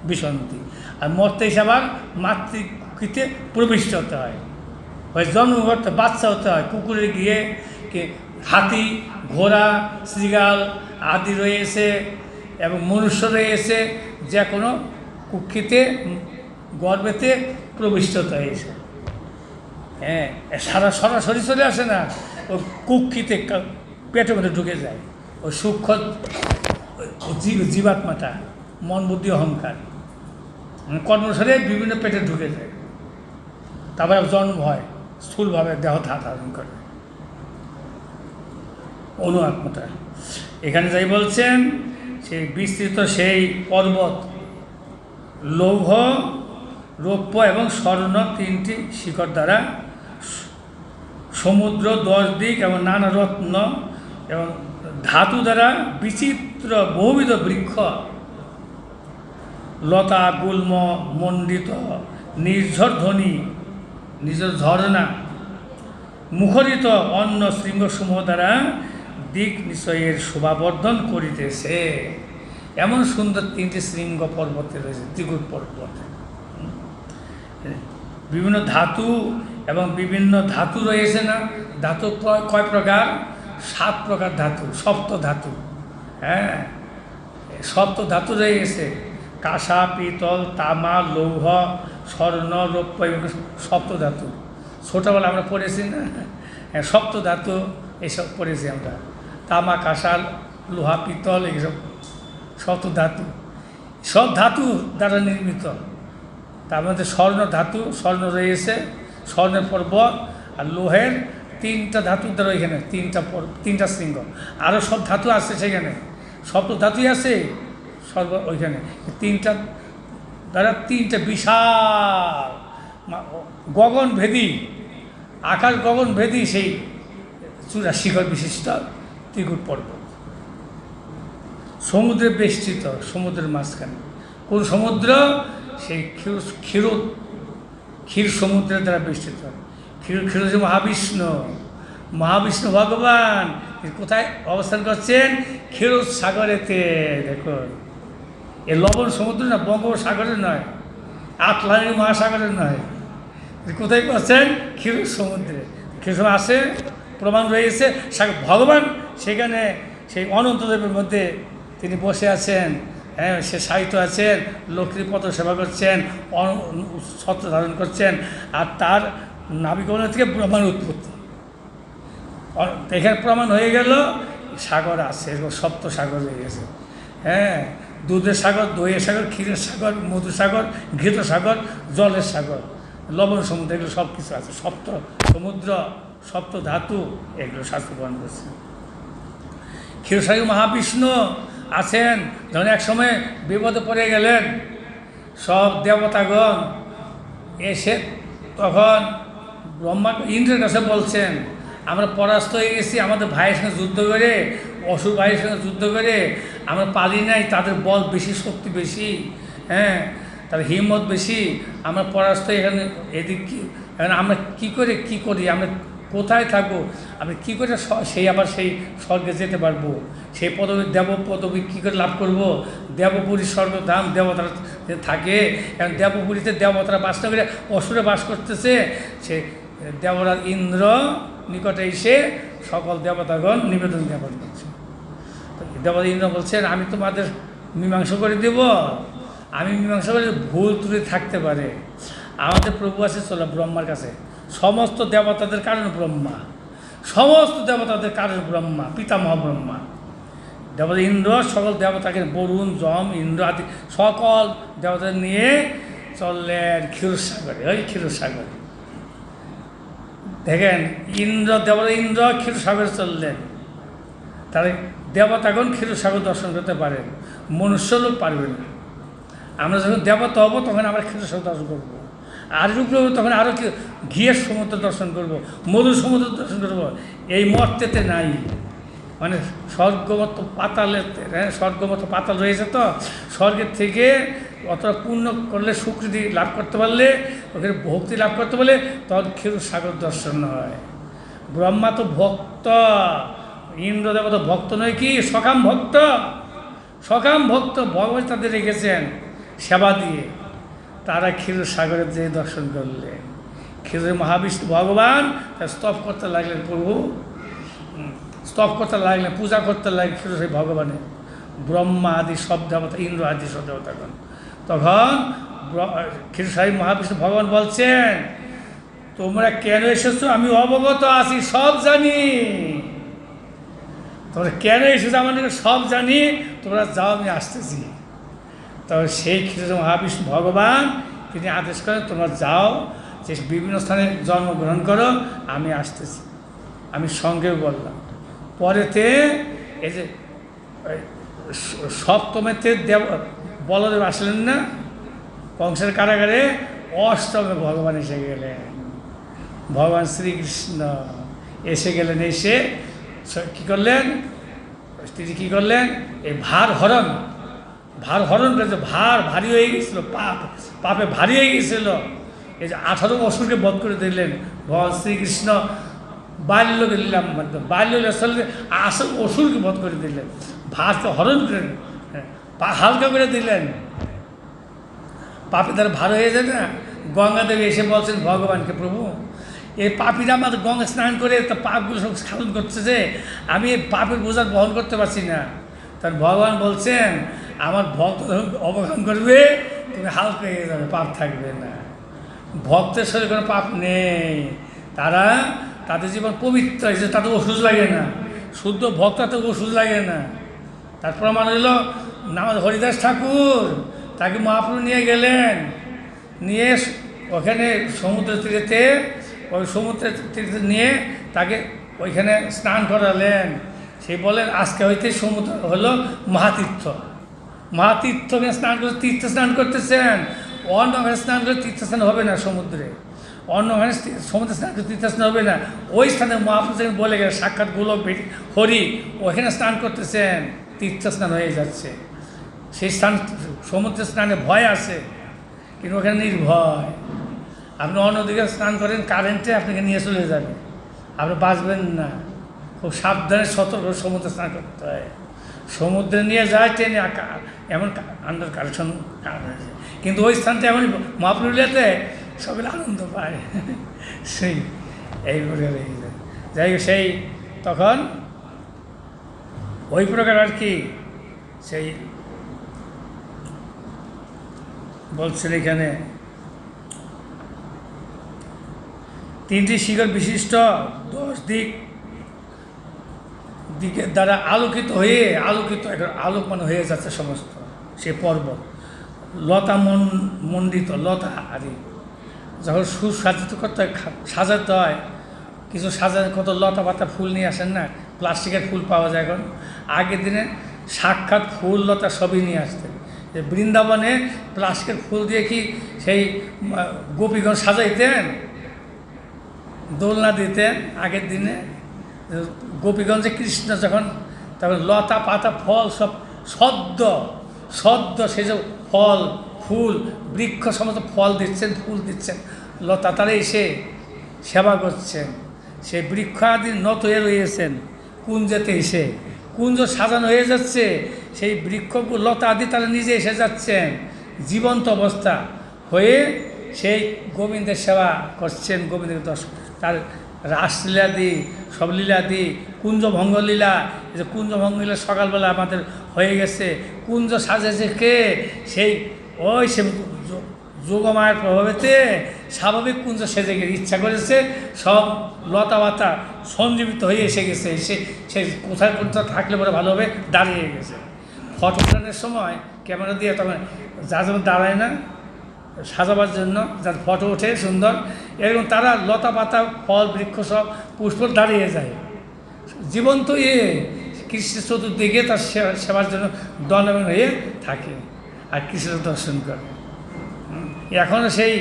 বিসন্তি। আর মর্তে হিসাবে মাতৃকৃতে প্রবিষ্ট হতে হয়, জন্ম করতে বাচ্চা হতে হয়। কুকুরে গিয়ে হাতি, ঘোড়া, শৃগাল আদি রয়েছে, এবং মনুষ্য রয়েছে, যে কোনো কুক্ষিতে গর্ভেতে প্রবিষ্ট হতে হয়েছে। হ্যাঁ, সরাসরি চলে আসে না, ও কুক্ষিতে পেটের মধ্যে ঢুকে যায়। ওই সূক্ষ্ম জীবাত্মাটা, মন বুদ্ধি অহংকার কর্মশরে বিভিন্ন পেটে ঢুকে যায়, তারপরে জন্ম হয়, স্থূলভাবে দেহ ধারণ করে অনু আত্মাটা। এখানে যাই বলছেন, সেই বিস্তৃত সেই পর্বত, লৌহ, রৌপ্য এবং স্বর্ণ তিনটি শিখর দ্বারা, সমুদ্র 10 দিক এবং নানা রত্ন এবং ধাতু দ্বারা বিচিত্র বহুবিধ বৃক্ষ, লতা গুল্ম মণ্ডিত, নির্ঝর ধ্বনি, নিজের ঝর্ণা, মুখরিত অন্য শৃঙ্গসমূহ দ্বারা দিক নিশ্চয়ের শোভাবর্ধন করিতেছে। এমন সুন্দর 3টি শৃঙ্গ পর্বতে রয়েছে, ত্রিকুট পর্বত। বিভিন্ন ধাতু এবং বিভিন্ন ধাতু রয়েছে না, ধাতু কয় প্রকার? 7 প্রকার ধাতু, সপ্ত ধাতু। হ্যাঁ, সপ্ত ধাতু রয়েছে, কাঁসা, পিতল, তামা, লৌহ, স্বর্ণ, রৌপ্য এবং সপ্ত ধাতু। ছোটোবেলা আমরা পড়েছি না, হ্যাঁ, সপ্ত ধাতু এইসব পড়েছি আমরা, তামা, কাঁসা, লোহা, পিতল, এইসব সপ্ত ধাতু। সব ধাতু দ্বারা নির্মিত। তার মধ্যে স্বর্ণ ধাতু, স্বর্ণ রয়েছে, স্বর্ণের পর্বত, আর লোহের 3টা ধাতু দ্বারা এখানে 3টা শৃঙ্গ। আরও সব ধাতু আছে সেখানে, সপ্ত ধাতুই আছে ওইখানে 3টা দ্বারা 3টা বিশাল গগনভেদী, আকাশ গগনভেদী সেই চূড়া শিখর বিশিষ্ট ত্রিকুট পর্বত। সমুদ্রে বেষ্টিত, সমুদ্রের মাঝখানে। কোন সমুদ্র? সেই ক্ষীর সমুদ্রের দ্বারা বেষ্টিত। ক্ষীর যে মহাবিষ্ণু ভগবান কোথায় অবস্থান করছেন? ক্ষীর সাগরেতে। দেখুন, এ লবণ সমুদ্র না, বঙ্গোপসাগরের নয়, আটলান্টিক মহাসাগরের নয়, কোথায় করছেন? ক্ষীর সমুদ্রে। ক্ষীর সমুদ্রে আছে, প্রমাণ রয়েছে। ভগবান সেখানে সেই অনন্তদেবের মধ্যে তিনি বসে আছেন। হ্যাঁ, সে সাহিত্য আছেন, লক্ষ্মীর পদ সেবা করছেন, ছত্র ধারণ করছেন, আর তার নাবিকমণ্ডল থেকে ব্রহ্মাণ্ড উৎপত্তি। এখানে প্রমাণ হয়ে গেল সাগর আছে, এরকম সপ্ত সাগর হয়ে গেছে। হ্যাঁ, দুধের সাগর, দইয়ের সাগর, ক্ষীরের সাগর, মধুর সাগর, ঘৃত সাগর, জলের সাগর, লবণ সমুদ্র, এগুলো সব কিছু আছে। সপ্ত সমুদ্র, সপ্ত ধাতু, এগুলো শাস্ত্র প্রমাণ করছে। ক্ষীরসাগর মহাবিষ্ণু আছেন। যখন এক সময় বিপদে পড়ে গেলেন সব দেবতাগণ এসে, তখন ব্রহ্মা ইন্দ্রের কাছে বলছেন, আমরা পরাস্ত হয়ে গেছি, আমাদের ভাইয়ের সঙ্গে যুদ্ধ করে, অসুর ভাইয়ের সঙ্গে যুদ্ধ করে আমরা পালি নাই, তাদের বল বেশি, শক্তি বেশি। হ্যাঁ, তার হিম্মত বেশি, আমরা পরাস্ত এখানে এদিক এখন আমরা কী করি, আমরা কোথায় থাকবো, আমরা কী করে সেই আবার সেই স্বর্গে যেতে পারবো, সেই পদবী দেব পদবী কী করে লাভ করব। দেবপুরী স্বর্গধাম দেবতারা থাকে, এখন দেবপুরীতে দেবতারা বাস না করে অসুরে বাস করতেছে। সে দেবরাজ ইন্দ্র নিকটে এসে সকল দেবতাগণ নিবেদন জ্ঞাপন করছে। দেবতা ইন্দ্র বলছেন, আমি তোমাদের মীমাংসা করে দেব, আমি মীমাংসা করে ভুল ত্রুটি থাকতে পারে। আমাদের প্রভু আছে চলো ব্রহ্মার কাছে, সমস্ত দেবতাদের কারণ ব্রহ্মা, সমস্ত দেবতাদের কারণ ব্রহ্মা, পিতামহ ব্রহ্মা। দেবতা ইন্দ্র সকল দেবতাকে বরুণ যম ইন্দ্র আদি সকল দেবতাদের নিয়ে চললেন ক্ষীরসাগরে। ওই ক্ষীরসাগরে দেখেন দেবতা ইন্দ্র ক্ষীরসাগরে চললেন। তাহলে দেবতাগণ ক্ষীরসাগর দর্শন করতে পারেন, মনুষ্য লোক পারবে না। আমরা যখন দেবতা হবো তখন আমরা ক্ষীরসাগর দর্শন করবো, আর রূপে হবো তখন আরও ঘিয়ের সমুদ্র দর্শন করব, মধুর সমুদ্র দর্শন করব। এই মর্তেতে নাই, মানে স্বর্গমত পাতালেতে, হ্যাঁ স্বর্গমত পাতাল রয়েছে, তো স্বর্গের থেকে অতটা পূর্ণ করলে স্বীকৃতি লাভ করতে পারলে, ওখানে ভক্তি লাভ করতে পারলে তখন ক্ষীরসাগর দর্শন হয়। ব্রহ্মা তো ভক্ত, ইন্দ্র দেবতা ভক্ত নয় কি সকাম ভক্ত, সকাম ভক্ত ভগবান তাদের রেখেছেন সেবা দিয়ে। তারা ক্ষীরসাগরের যে দর্শন করলেন, ক্ষীরের মহাবিষ্ণু ভগবান তার স্তব করতে লাগলেন, প্রভু স্তব করতে লাগলেন, পূজা করতে লাগলেন ক্ষীরসাগর ভগবানের। ব্রহ্মা আদি সব দেবতা, ইন্দ্র আদি সব দেবতাগণ। তখন ক্ষীরসাগর মহাবিষ্ণু ভগবান বলছেন, তোমরা কেন এসেছো আমি অবগত আছি, সব জানি। তোমরা কেন এসেছো আমাদের সব জানি, তোমরা যাও আমি আসতেছি। তবে সেই ক্ষীরসাগর মহাবিষ্ণু ভগবান তিনি আদেশ করেন, তোমরা যাও, যে বিভিন্ন স্থানে জন্মগ্রহণ করো, আমি আসতেছি। আমি সঙ্গেও বললাম। পরেতে এই যে সপ্তমেতে বলদেব আসলেন না কংসের কারাগারে, অষ্টমে ভগবান এসে গেলেন, ভগবান শ্রীকৃষ্ণ এসে গেলেন। এসে কী করলেন, তিনি কী করলেন, এই ভার হরণ করেছে, ভারী হয়ে গেছিল, পাপে ভারী হয়ে গেছিল। এই যে 18 অসুরকে বধ করে দিলেন ভগবান শ্রীকৃষ্ণ, বাল্যকে দিলাম, বাল্য আসল অসুরকে বধ করে দিলেন, ভারকে হরণ করে হালকা করে দিলেন। পাপে তারা ভার হয়ে যায় না। গঙ্গাদেবী এসে বলছেন ভগবানকে, প্রভু এই পাপীরা আমাদের গঙ্গা স্নান করে তো পাপগুলো সব স্খালন করতেছে, আমি এই পাপের বোঝা বহন করতে পারছি না। তার ভগবান বলছেন, আমার ভক্ত অবগাহন করবে, তুমি হালকা হয়ে যাবে, পাপ থাকবে না। ভক্তের শরীরে কোনো পাপ নেই, তাদের জীবন পবিত্র হয়েছে, তাদের ওষুধ লাগে না। শুদ্ধ ভক্ত তাতে ওষুধ লাগে না। তার প্রমাণ হইল আমাদের হরিদাস ঠাকুর, তাকে মহাপ্রভু নিয়ে গেলেন, নিয়ে ওখানে সমুদ্র তীরেতে, ওই সমুদ্রের তীরে নিয়ে তাকে ওইখানে স্নান করালেন। সে বলেন, আজকে হইতে সমুদ্র হলো মহাতীর্থকে স্নান করে তীর্থ স্নান করতেছেন। অন্য ওখানে স্নান করে তীর্থ স্নান হবে না সমুদ্রে, অন্য ওখানে সমুদ্রে স্নান করে তীর্থ স্নান হবে না। ওই স্থানে মহাপ্রভু বলে গেলেন, সাক্ষাৎ গোলক হরি ওখানে স্নান করতেছেন, তীর্থ স্নান হয়ে যাচ্ছে। সেই স্থান সমুদ্রে স্নানে ভয় আছে, কিন্তু ওখানে নির্ভয়। আপনি অন্যদিকে স্নান করেন, কারেন্টে আপনাকে নিয়ে চলে যাবে, আপনি বাঁচবেন না। খুব সাবধানে সতর্ক সমুদ্রে স্নান করতে হয়। সমুদ্রে নিয়ে যায় ট্রেনে, এমন আন্ডার কারেকশন হয়েছে, কিন্তু ওই স্থানটা এমন মহাপ্রভুলিয়াতে সবাই আনন্দ পায়। সেই এই করে রয়ে যায়। যাই হোক, সেই তখন ওই প্রকার আর কি, সেই বলছেন এখানে 3টি শিখর বিশিষ্ট 10 দিকের দ্বারা আলোকিত হয়ে আলোকমান হয়ে যাচ্ছে সমস্ত সে পর্বত, লতা মণ্ডিত, লতা আদি যখন সুসাজিত করতে হয়, সাজাতে হয়, কিছু সাজানো কত লতা পাতা ফুল নিয়ে আসেন না, প্লাস্টিকের ফুল পাওয়া যায় এখন। আগের দিনে সাক্ষাৎ ফুল লতা সবই নিয়ে আসতেন। যে বৃন্দাবনে প্লাস্টিকের ফুল দিয়ে কি সেই গোপীগণ সাজাইতেন, দোলনা দিতেন আগের দিনে। গোপীগঞ্জে কৃষ্ণ যখন, তখন লতা পাতা ফল সব সদ্য সেই যে ফল ফুল বৃক্ষ সমস্ত ফল দিচ্ছেন, ফুল দিচ্ছেন, লতা তারা এসে সেবা করছেন। সেই বৃক্ষ আদি নত হয়ে রয়েছেন কুঞ্জেতে এসে, কুঞ্জ সাজানো হয়ে যাচ্ছে, সেই বৃক্ষগুলো লতা আদি তারা নিজে এসে যাচ্ছেন জীবন্ত অবস্থা হয়ে, সেই গোবিন্দের সেবা করছেন। গোবিন্দের দর্শন, তার রাসলীলাদি, সব লীলাদি, কুঞ্জভঙ্গ লীলা, এই যে কুঞ্জভঙ্গ লীলা সকালবেলা আমাদের হয়ে গেছে। কুঞ্জ সাজেছে কে? সেই ওই সে যোগমায়ের প্রভাবেতে স্বাভাবিক কুঞ্জ সেজে গেছে, ইচ্ছা করেছে, সব লতা পাতা সঞ্জীবিত হয়ে এসে গেছে। সে কোথায় কোথায় থাকলে পরে ভালো হবে, দাঁড়িয়ে গেছে। ফটো তোলানোর সময় ক্যামেরা দিয়ে তখন যা যেমন দাঁড়ায় না সাজাবার জন্য, যার ফটো ওঠে সুন্দর, এরকম তারা লতা পাতা ফল বৃক্ষ সব পুষ্প দাঁড়িয়ে যায় জীবন্ত কৃষ্ণ চতুর্দিকে তার সেবার জন্য দণ্ডায়মান হয়ে থাকে আর কৃষ্ণ দর্শন করে। এখনও সেই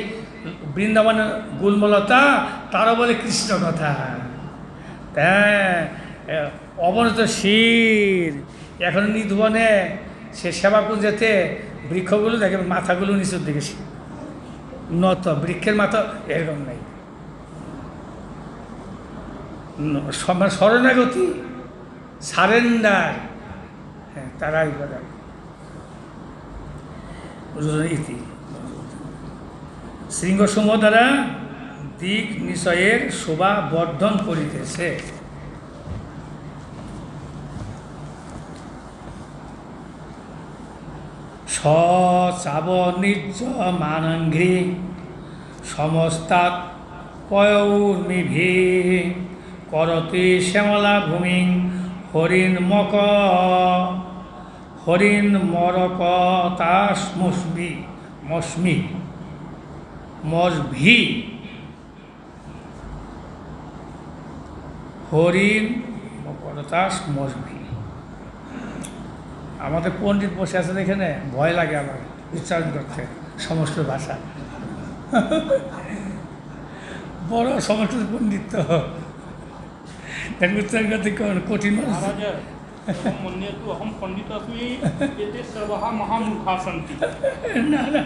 বৃন্দাবনের গুল্মলতা তারা বলে কৃষ্ণ কথা। হ্যাঁ, অবনত শির এখন নিধুবনে সে সেবা কুঞ্জেতে বৃক্ষগুলো দেখে মাথাগুলো নিচুর দিকে নত, বৃক্ষের মাথা এরকম নাই, শরণাগতি, সারেন্ডার। হ্যাঁ, তারাই বলে ইতি শৃঙ্গসমূহ দ্বারা দিক নিশ্চয়ের শোভা বর্ধন করিতেছে। চাবনির্য মানঘ্রি সমস্তাৎ পয়ৌর্মিভি করতি শ্যামলা ভূমি হরিণমক হরিণমরকতাস্মস্মি মস্মি মস্ভি হরিণ মকরতাস মস্ভি। আমাদের পণ্ডিত বসে আছেন এখানে, ভয় লাগে আমার উচ্চারণ করতে সংস্কৃত ভাষা। বড় সংস্কৃত পণ্ডিত তো উচ্চারণ করতে কঠিন। না না,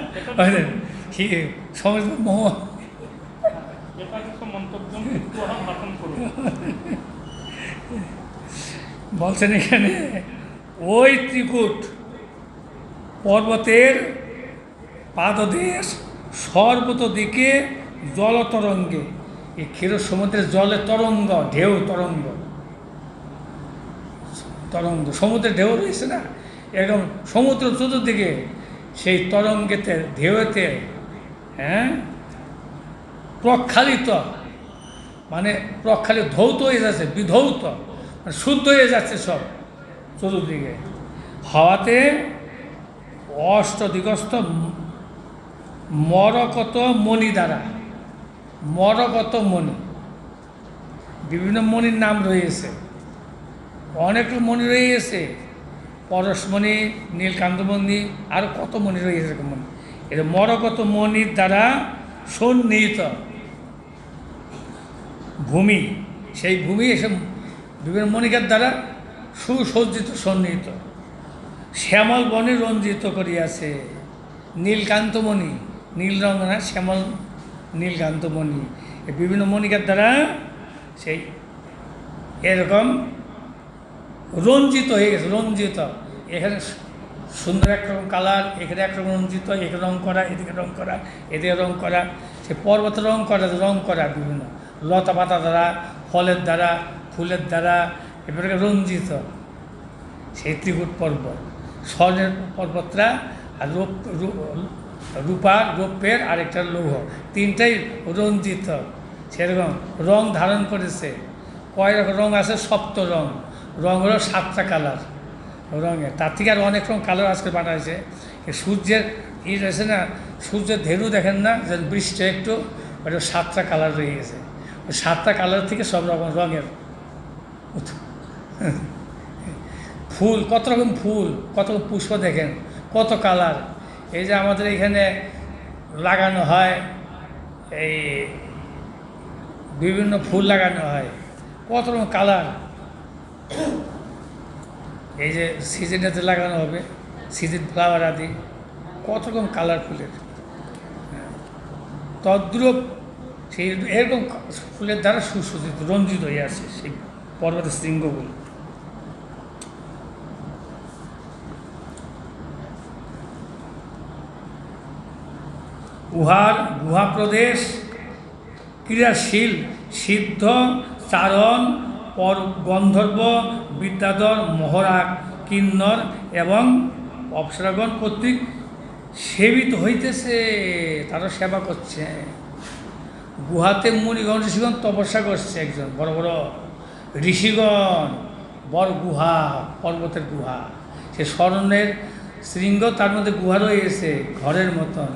সংস্কৃত মোহ বলছেন এখানে ওই ত্রিকূট পর্বতের পাদদেশ সর্বত দিকে জলতরঙ্গে, এই ক্ষীর সমুদ্রের জলের তরঙ্গ, ঢেউ তরঙ্গ, তরঙ্গ সমুদ্রের ঢেউ রয়েছে না, এরকম সমুদ্র চতুর্দিকে সেই তরঙ্গেতে ঢেউতে, হ্যাঁ, প্রক্ষালিত, মানে প্রক্ষালিত, ধৌত হয়ে যাচ্ছে, বিধৌত, মানে শুদ্ধ হয়ে যাচ্ছে সব চতুর্দিকে হাওয়াতে। অষ্টদিগস্ত মরকত মণি দ্বারা, মরকত মণি, বিভিন্ন মণির নাম রয়েছে, অনেক মণি রয়েছে, পরশমণি, নীলকান্তমণি, আরও কত মণি রয়েছে এরকম মণি। এটা মরকত মণির দ্বারা সন্নিহিত ভূমি, সেই ভূমি এসে বিভিন্ন মণিকার দ্বারা সুসজ্জিত সন্নিহিত, শ্যামল বনে রঞ্জিত করিয়াছে। নীলকান্তমণি, নীল রঙ না, শ্যামল নীলকান্তমণি, বিভিন্ন মণিকার দ্বারা সেই এরকম রঞ্জিত হয়ে গেছে, রঞ্জিত। এখানে সুন্দর একরকম কালার, এখানে একরকম রঞ্জিত, এখানে রং করা, এদিকে রং করা, এদিকে রং করা, সে পর্বত রং করা বিভিন্ন লতা পাতা দ্বারা, ফলের দ্বারা, ফুলের দ্বারা, এবারে রঞ্জিত সেই ত্রিকূট পর্বত। স্বর্ণের পর্বতটা আর রূপার, রৌপ্যের আরেকটা লৌহ, তিনটাই রঞ্জিত, সেরকম রং ধারণ করেছে। কয় রকম রং আছে? সপ্ত রং। রং হলো 7টা কালার রঙের, তার থেকে আর অনেক রকম কালার আজকে বানাইছে। সূর্যের রয়েছে না, সূর্যের ধেনু দেখেন না, যে বৃষ্টি একটু, ওটা 7টা কালার রয়ে গেছে। ওই 7টা কালার থেকে সব রকম রঙের ফুল, কত রকম ফুল, কত পুষ্প দেখেন, কত কালার। এই যে আমাদের এখানে লাগানো হয়, এই বিভিন্ন ফুল লাগানো হয়, কত রকম কালার। এই যে সিজনেতে লাগানো হবে, সিজন ফ্লাওয়ার আদি, কত রকম কালারফুলের, তদ্রূপ সেই এরকম ফুলের দ্বারা সুসজ্জিত রঞ্জিত হয়ে আছে সেই পর্বতের শৃঙ্গগুলো। উহার গুহা প্রদেশ ক্রিয়াশীল সিদ্ধ চারণ পর গন্ধর্ব বিদ্যাধর মহড়া কিন্নর এবং অপ্সরাগণ কর্তৃক সেবিত হইতেছে, তারা সেবা করছে। গুহাতে মুনিগণ ঋষিগণ তপস্যা করছে, একজন বড় বড় ঋষিগণ, বড় গুহা, পর্বতের গুহা, সে স্বর্ণের শৃঙ্গ, তার মধ্যে গুহা রয়েছে ঘরের মতন।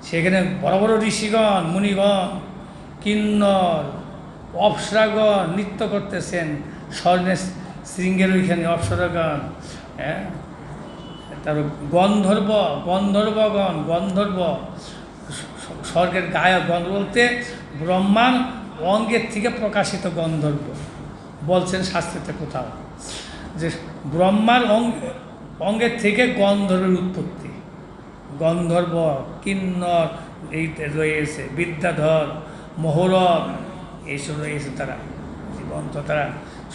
সেখানে বড় বড় ঋষিগণ মুনিগণ কিন্নর অপ্সরাগণ নৃত্য করতেছেন স্বর্ণের শৃঙ্গের ওইখানে অপ্সরাগণ। হ্যাঁ, তারপর গন্ধর্ব স্বর্গের গায়ক। গন্ধর্ব বলতে ব্রহ্মার অঙ্গের থেকে প্রকাশিত গন্ধর্ব বলছেন শাস্ত্রীতে কোথাও, যে ব্রহ্মার অঙ্গের থেকে গন্ধর্বের উৎপত্তি। গন্ধর্ব কিন্নর এই রয়েছে, বিদ্যাধর মহরব এইসব রয়েছে। তারা জীবন্ত, তারা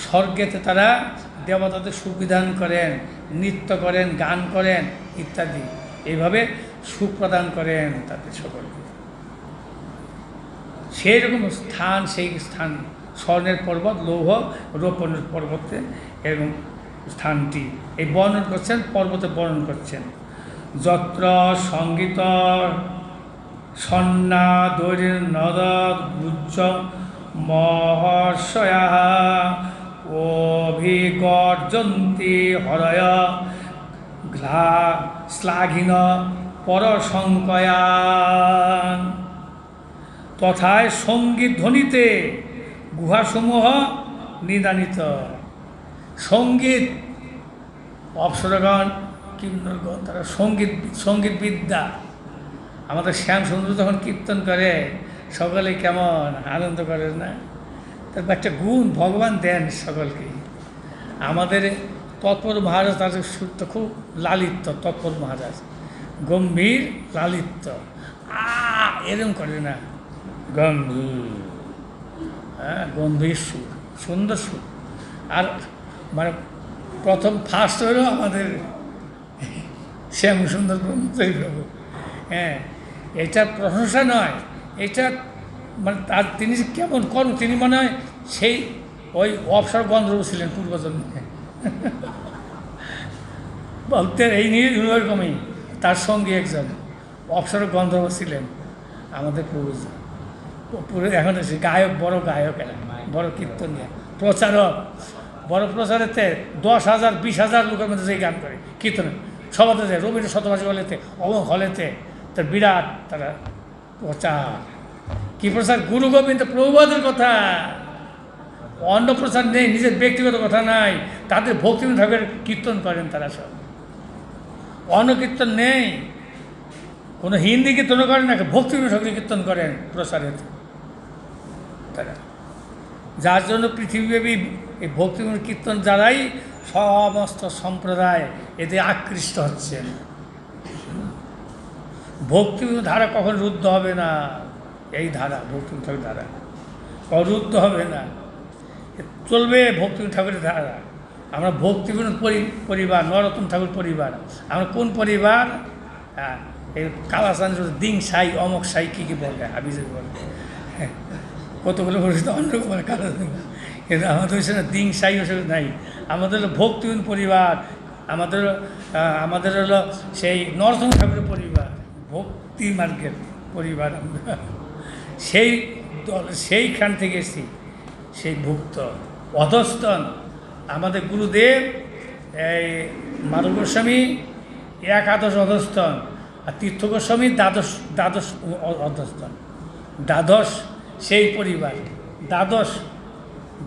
স্বর্গেতে তারা দেবতাদের সুবিধান করেন, নৃত্য করেন, গান করেন ইত্যাদি, এইভাবে সুখ প্রদান করেন তাদের সকলকে। সেই রকম স্থান, সেই স্থান স্বর্ণের পর্বত, লৌহ রোপণের পর্বতে এরকম স্থানটি এই বর্ণন করছেন, পর্বতে বর্ণন করছেন। যত্র সঙ্গীত সন্না দৈর নদ গুজ্জ মহর্ষয়া অভিগর্জন্তি হরয় শ্লাঘিন পরশঙ্কয়ান। তথায় সঙ্গীত ধ্বনিতে গুহাসমূহ নিদানিত। সঙ্গীত অপ্সরাগণ কিন্নরগণ তারা সঙ্গীত বিদ্যা। আমাদের শ্যামসুন্দর যখন কীর্তন করে সকলে কেমন আনন্দ করে না, তার একটা গুণ ভগবান দেন সকলকে। আমাদের তৎপর মহারাজ তাদের সুরটা খুব লালিত্য, তৎপর মহারাজ গম্ভীর লালিত্য, এরকম করে না, গম্ভীর, হ্যাঁ, গম্ভীর সুর, সুন্দর সুর। আর মানে প্রথম ফার্স্ট হলো আমাদের শ্যামসুন্দর প্রভু। হ্যাঁ, এটা প্রশংসা নয়, এটা মানে তার তিনি কেমন কর্ম, তিনি মনে হয় সেই ওই অবসর গন্ধর্ব ছিলেন পূর্বজন্মে। বলতে এই নিয়ে ওরকমই তার সঙ্গে একজন অবসর গন্ধর্ব ছিলেন আমাদের পূর্বজন। পুরো এখন গায়ক, বড় গায়ক, এরা বড় কীর্তনিয়া, প্রচারক, বড় প্রচারেতে 10,000 20,000 লোকের মধ্যে সেই গান করে কীর্তনে, সবাতে যায়, রবীন্দ্র শতবার্ষিকী হলেতে, অমুক হলেতে, তার বিরাট তারা প্রচার। কী প্রচার? গুরু গোবিন্দ প্রভুপাদের কথা, অন্য প্রচার নেই, নিজের ব্যক্তিগত কথা নাই। তাদের ভক্তিবিনোদ ঠাকুরের কীর্তন করেন তারা সব, অন্য কীর্তন নেই, কোনো হিন্দি কীর্তনও করেন না, ভক্তিবিনোদ ঠাকুরের কীর্তন করেন প্রচারেতে তারা। যার জন্য পৃথিবীব্যাপী এই ভক্তিবিনোদ কীর্তন যারাই সমস্ত সম্প্রদায় এতে আকৃষ্ট হচ্ছেন। ভক্তিবিনোদ ধারা কখন রুদ্ধ হবে না, এই ধারা ভক্তিবিনোদ ঠাকুরের ধারা কখন রুদ্ধ হবে না, চলবে ভক্তিবিনোদ ঠাকুরের ধারা। আমরা ভক্তিবিনোদ পরিবার, নরোত্তম ঠাকুর পরিবার। আমরা কোন পরিবার? হ্যাঁ, এই কালাচান দিং সাই, অমক সাই, কী কী বলবে, হাবিজে বলবে, হ্যাঁ, কতগুলো পরিচিত অন্য বলে কালাচান। কিন্তু আমাদের হচ্ছে না দিং সাই, ওসব নাই। আমাদের হলো ভক্তিবিনোদ পরিবার, আমাদের হলো সেই নরোত্তম ঠাকুরের পরিবার, ভক্তি মার্গের পরিবার আমরা। সেইখান থেকে এসেছি, সেই ভুক্ত অধস্তন। আমাদের গুরুদেব এই মাধব গোস্বামী 11 অধস্তন, আর তীর্থ গোস্বামী দ্বাদশ অধস্তন। দ্বাদশ সেই পরিবার,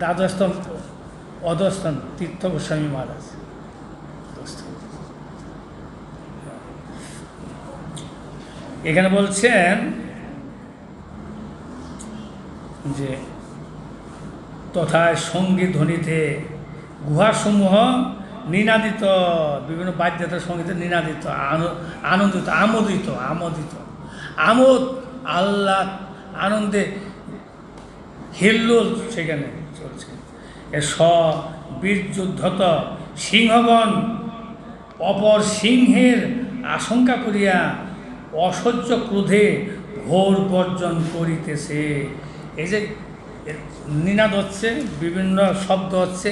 দ্বাদশতম অধস্তন তীর্থ গোস্বামী মহারাজ। এখানে বলছেন যে তথা সঙ্গীত ধ্বনিতে গুহাসমূহ নিনাদিত, বিভিন্ন বাদ্যযন্ত্র সঙ্গীতে নিনাদিত, আনন্দিত, আমোদিত আমোদিত আমোদ, আল্লাহ আনন্দে হিল্লোল সেখানে চলছে। এ বীর্যুদ্ধত সিংহগণ অপর সিংহের আশঙ্কা করিয়া অসহ্য ক্রোধে ঘোর গর্জন করিতেছে। এই যে নিনাদ হচ্ছে, বিভিন্ন শব্দ হচ্ছে,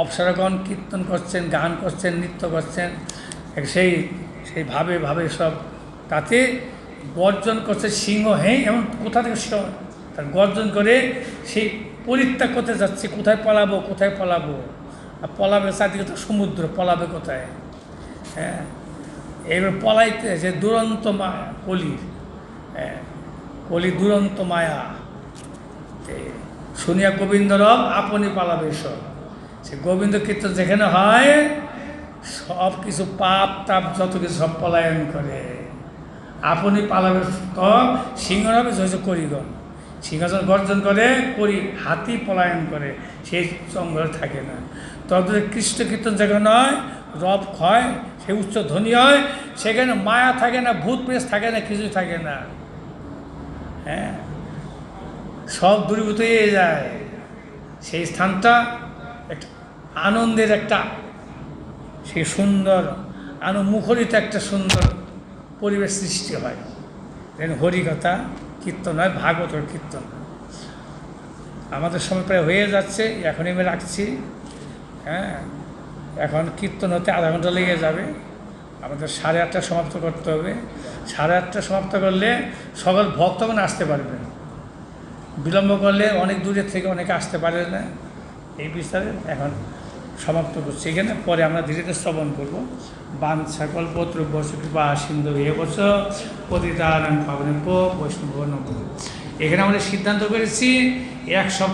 অপ্সরাগণ কীর্তন করছেন, গান করছেন, নৃত্য করছেন, সেই ভাবে সব, তাতে গর্জন করছে সিংহ। হ্যাঁ, এমন কোথা থেকে তার গর্জন করে সেই পরিত্যাগ করতে যাচ্ছে, কোথায় পলাবো কোথায় পলাবো, আর পলাবে চারদিকে তো সমুদ্র, পলাবে কোথায়? হ্যাঁ, এবার পলাইতে যে দুরন্ত মায়া কলি দুরন্ত মায়া শুনিয়া গোবিন্দরব আপনি পালাবে সব। সে গোবিন্দ কীর্তন যেখানে হয় সব কিছু পাপ তাপ যত কিছু সব পলায়ন করে, আপনি পালাবে। তব সিংহর হবে জয় করিগণ, সিংহাসন গর্জন করে, করি হাতি পলায়ন করে, সেই জঙ্গল থাকে না। তবে কৃষ্ণ কীর্তন যেখানে হয় রব ক্ষয়, সে উচ্চ ধ্বনি হয়, সেখানে মায়া থাকে না, ভূত প্রেস থাকে না, কিছুই থাকে না। হ্যাঁ, সব দূরীভূত হয়ে যায়। সেই স্থানটা একটা আনন্দের একটা, সেই সুন্দর মুখরিত একটা সুন্দর পরিবেশ সৃষ্টি হয়। হরিকথা কীর্তন হয়, ভাগবত কীর্তন। আমাদের সময় প্রায় হয়ে যাচ্ছে, এখন আমি রাখছি। হ্যাঁ, এখন কীর্তন হতে আধা ঘন্টা লেগে যাবে। আমাদের 8:30 সমাপ্ত করতে হবে। 8:30 সমাপ্ত করলে সকল ভক্তগণ আসতে পারবেন। বিলম্ব করলে অনেক দূরের থেকে অনেকে আসতে পারে না। এই বিষয়ে এখন সমাপ্ত করছি এখানে, পরে আমরা ধীরে ধীরে শ্রবণ করবো। বাঞ্ছা কল্পতরুভ্যশ্চ কৃপা সিন্ধু এবচ পতিতানাং পাবনেভ্যো বৈষ্ণবো নমঃ। এখানে আমরা সিদ্ধান্ত করেছি 1 সপ্তাহ